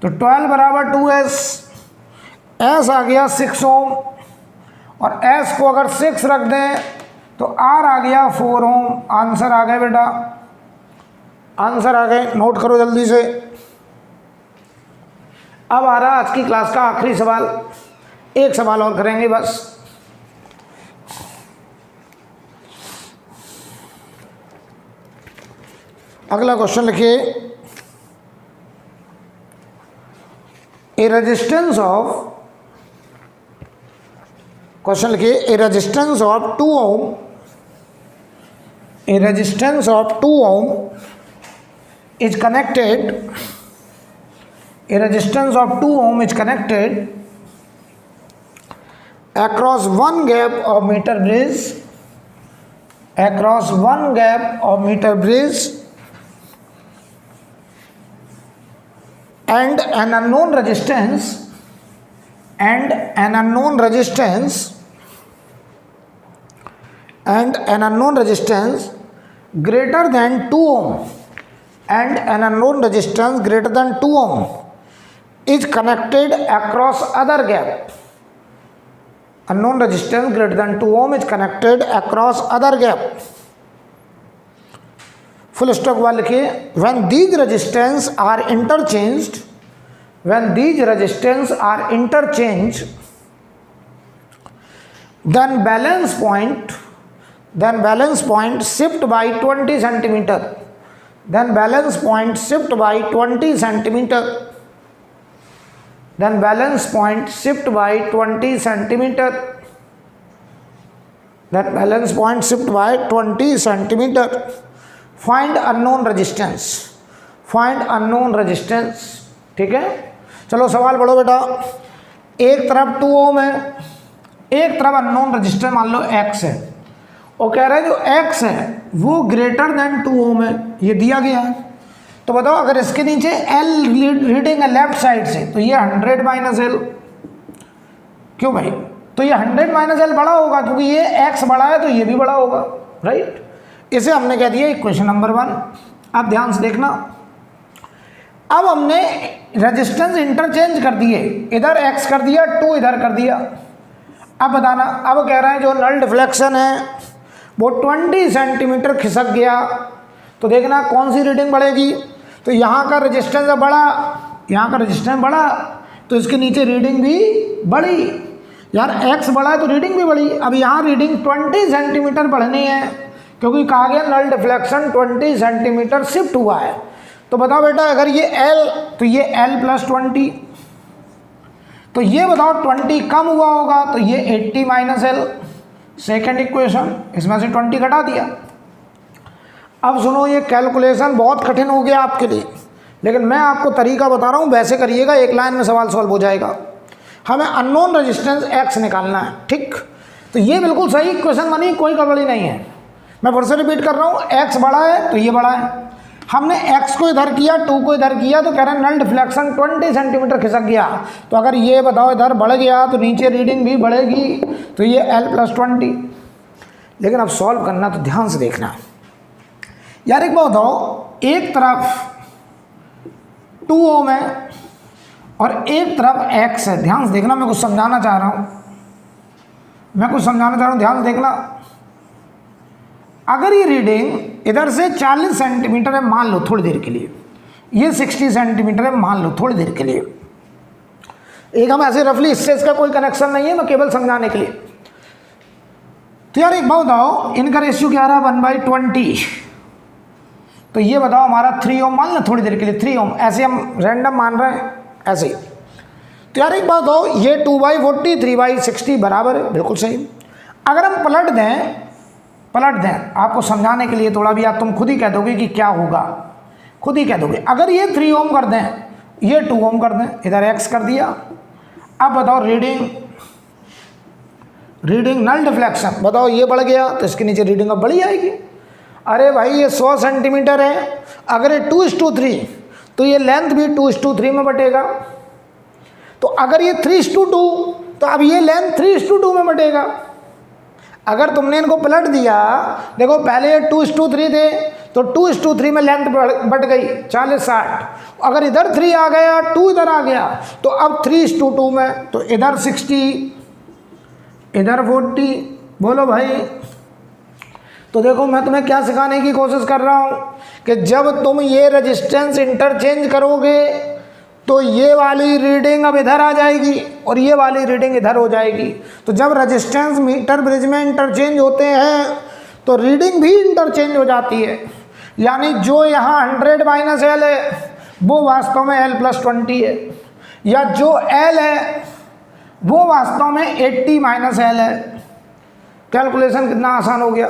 तो 12 बराबर 2S. S आ गया 6 ओम, और S को अगर 6 रख दें तो R आ गया 4 ओम. आंसर आ गए बेटा, आंसर आ गए, नोट करो जल्दी से. अब आ रहा आज की क्लास का आखिरी सवाल, एक सवाल और करेंगे बस. अगला क्वेश्चन लिखिए, ए रेजिस्टेंस ऑफ, क्वेश्चन लिखिए, a resistance of 2 ohm, a resistance of 2 ohm is connected, a resistance of 2 ohm is connected across one gap of meter bridge, across one gap of meter bridge, and an unknown resistance, and an unknown resistance, and an unknown resistance greater than 2 ohm, and an unknown resistance greater than 2 ohm is connected across other gap. Unknown resistance greater than 2 ohm is connected across other gap. Full stop वाला लिखिए, when these resistance are interchanged, when these resistance are interchanged, then balance point shift by 20 centimeter. Then balance point shift by 20 centimeter. Then balance point shift by 20 centimeter. Then balance point shift by 20 centimeter. Find unknown resistance. Find unknown resistance. ठीक है, चलो सवाल पढ़ो बेटा. एक तरफ 2 ओम है, एक तरफ अननोन रजिस्टर मान लो X है, और कह रहा है जो X है वो ग्रेटर देन 2 ओम है, ये दिया गया है. तो बताओ अगर इसके नीचे L रीडिंग है लेफ्ट साइड से, तो ये 100 माइनस L. क्यों भाई, तो ये 100 माइनस L बड़ा होगा, क्योंकि ये X बड़ा है तो ये भी बड़ा होगा, राइट. इसे हमने कह दिया इक्वेशन नंबर 1. आप ध्यान से देखना, अब हमने रेजिस्टेंस इंटरचेंज कर दिए, इधर X कर दिया, 2 इधर कर दिया. अब बताना, अब कह रहे हैं जो नल डिफ्लेक्शन है वो 20 सेंटीमीटर खिसक गया, तो देखना कौन सी रीडिंग बढ़ेगी. तो यहाँ का रेजिस्टेंस बड़ा, यहाँ का रेजिस्टेंस बड़ा, तो इसके नीचे रीडिंग भी बढ़ी. यार X बड़ा है तो रीडिंग भी बढ़ी. अब यहाँ रीडिंग 20 सेंटीमीटर बढ़नी है, क्योंकि कहा गया नल डिफ्लेक्शन 20 सेंटीमीटर शिफ्ट हुआ है. तो बताओ बेटा अगर ये L, तो ये L प्लस 20, तो ये बताओ 20 कम हुआ होगा, तो ये 80 माइनस एल, सेकेंड इक्वेशन, इसमें से 20 घटा दिया। अब सुनो, ये कैलकुलेशन बहुत कठिन हो गया आपके लिए, लेकिन मैं आपको तरीका बता रहा हूँ, वैसे करिएगा, एक लाइन में सवाल सॉल्व हो जाएगा। हमें अननोन रेजिस्टेंस एक्स निकालना है, ठीक। तो ये बिल्कुल सही इक्वेशन बनी, कोई गड़बड़ी नहीं है। मैं फिर से रिपीट कर रहा हूँ, एक्स बड़ा है तो ये बड़ा है। हमने x को इधर किया, 2 को इधर किया, तो कह रहे हैं नल डिफ्लेक्शन 20 सेंटीमीटर खिसक गया। तो अगर ये बताओ इधर बढ़ गया तो नीचे रीडिंग भी बढ़ेगी, तो ये l+20। लेकिन अब सॉल्व करना तो ध्यान से देखना यार। एक बात बताओ, एक तरफ 2 ओम है और एक तरफ x है। ध्यान से देखना, मैं कुछ समझाना चाह रहा हूँ, ध्यान से देखना। अगर ये रीडिंग इधर से 40 सेंटीमीटर है मान लो थोड़ी देर के लिए, ये 60 सेंटीमीटर है मान लो थोड़ी देर के लिए, एक हम ऐसे रफली, इससे इसका कोई कनेक्शन नहीं है, मैं केवल समझाने के लिए। तो यार एक बात बताओ, इनका रेशियो क्या रहा, 1/20। तो ये बताओ हमारा 3 ओम मान लो थोड़ी देर के लिए, 3 ओम, ऐसे हम रैंडम मान रहे हैं ऐसे ही। तो यार एक बात बताओ, ये 2/40 3/60 बराबर है, बिल्कुल सही। अगर हम पलट दें आपको समझाने के लिए थोड़ा भी, आप तुम खुद ही कह दोगे कि क्या होगा, खुद ही कह दोगे। अगर ये 3 ओम कर दें, ये 2 ओम कर दें, इधर x कर दिया। अब बताओ रीडिंग नल डिफ्लेक्शन, बताओ ये बढ़ गया तो इसके नीचे रीडिंग अब बढ़ी आएगी। अरे भाई ये 100 सेंटीमीटर है, अगर ये 2:3 तो ये लेंथ भी 2:3 में बटेगा। तो अगर ये 3:2 तो अब ये लेंथ 3:2 में बटेगा। अगर तुमने इनको पलट दिया, देखो पहले ये 2:3 थे, तो 2:3 में लेंथ बढ़ गई 40-60। अगर इधर 3 आ गया, 2 इधर आ गया, तो अब 3:2 में, तो इधर 60 इधर 40। बोलो भाई। तो देखो मैं तुम्हें क्या सिखाने की कोशिश कर रहा हूँ कि जब तुम ये रेजिस्टेंस इंटरचेंज करोगे तो ये वाली रीडिंग अब इधर आ जाएगी और ये वाली रीडिंग इधर हो जाएगी। तो जब रेजिस्टेंस मीटर ब्रिज में इंटरचेंज होते हैं तो रीडिंग भी इंटरचेंज हो जाती है। यानी जो यहाँ 100 माइनस एल है वो वास्तव में l+20 है, या जो l है वो वास्तव में 80 माइनस एल है। कैलकुलेशन कितना आसान हो गया।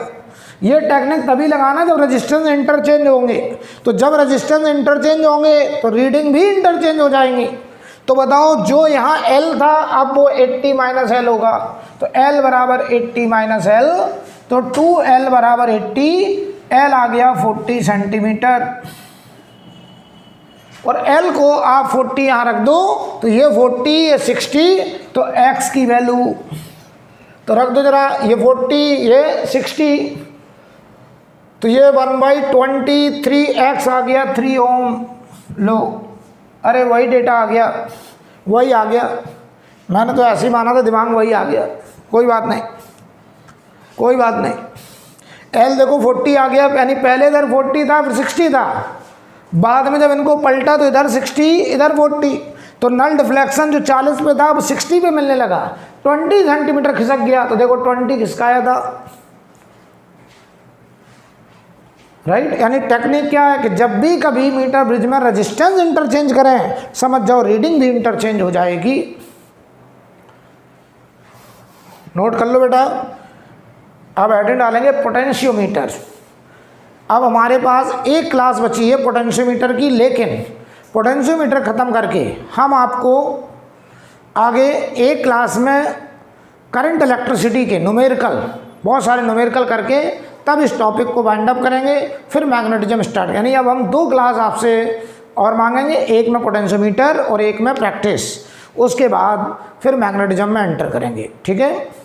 ये टेक्निक तभी लगाना जब रेजिस्टेंस इंटरचेंज होंगे। तो जब रेजिस्टेंस इंटरचेंज होंगे तो रीडिंग भी इंटरचेंज हो जाएंगी। तो बताओ जो यहाँ L था अब वो 80 माइनस एल होगा। तो L बराबर 80 माइनस एल, तो 2L बराबर 80, L आ गया 40 सेंटीमीटर। और L को आप 40 यहाँ रख दो, तो ये 40 ये 60, तो X की वैल्यू तो रख दो जरा, ये 40 ये 60, तो ये 1/20 3x आ गया 3 ओम। लो, अरे वही डेटा आ गया, वही आ गया। मैंने तो ऐसे ही माना था, दिमाग में वही आ गया। कोई बात नहीं, कोई बात नहीं। L देखो 40 आ गया, यानी पहले इधर 40 था फिर 60 था, बाद में जब इनको पलटा तो इधर 60 इधर 40, तो नल डिफ्लेक्शन जो 40 पे था अब 60 पे मिलने लगा, 20 सेंटीमीटर खिसक गया। तो देखो 20 खिसकाया था, राइट। यानी टेक्निक क्या है कि जब भी कभी मीटर ब्रिज में रेजिस्टेंस इंटरचेंज करें, समझ जाओ रीडिंग भी इंटरचेंज हो जाएगी। नोट कर लो बेटा। अब हेडिंग डालेंगे पोटेंशियोमीटर। अब हमारे पास एक क्लास बची है पोटेंशियोमीटर की, लेकिन पोटेंशियोमीटर ख़त्म करके हम आपको आगे एक क्लास में करंट इलेक्ट्रिसिटी के न्यूमेरिकल, बहुत सारे न्यूमेरिकल करके तब इस टॉपिक को वाइंड अप करेंगे। फिर मैग्नेटिज्म स्टार्ट, यानी अब हम 2 क्लास आपसे और मांगेंगे, एक में पोटेंशियोमीटर और एक में प्रैक्टिस। उसके बाद फिर मैग्नेटिज्म में एंटर करेंगे, ठीक है।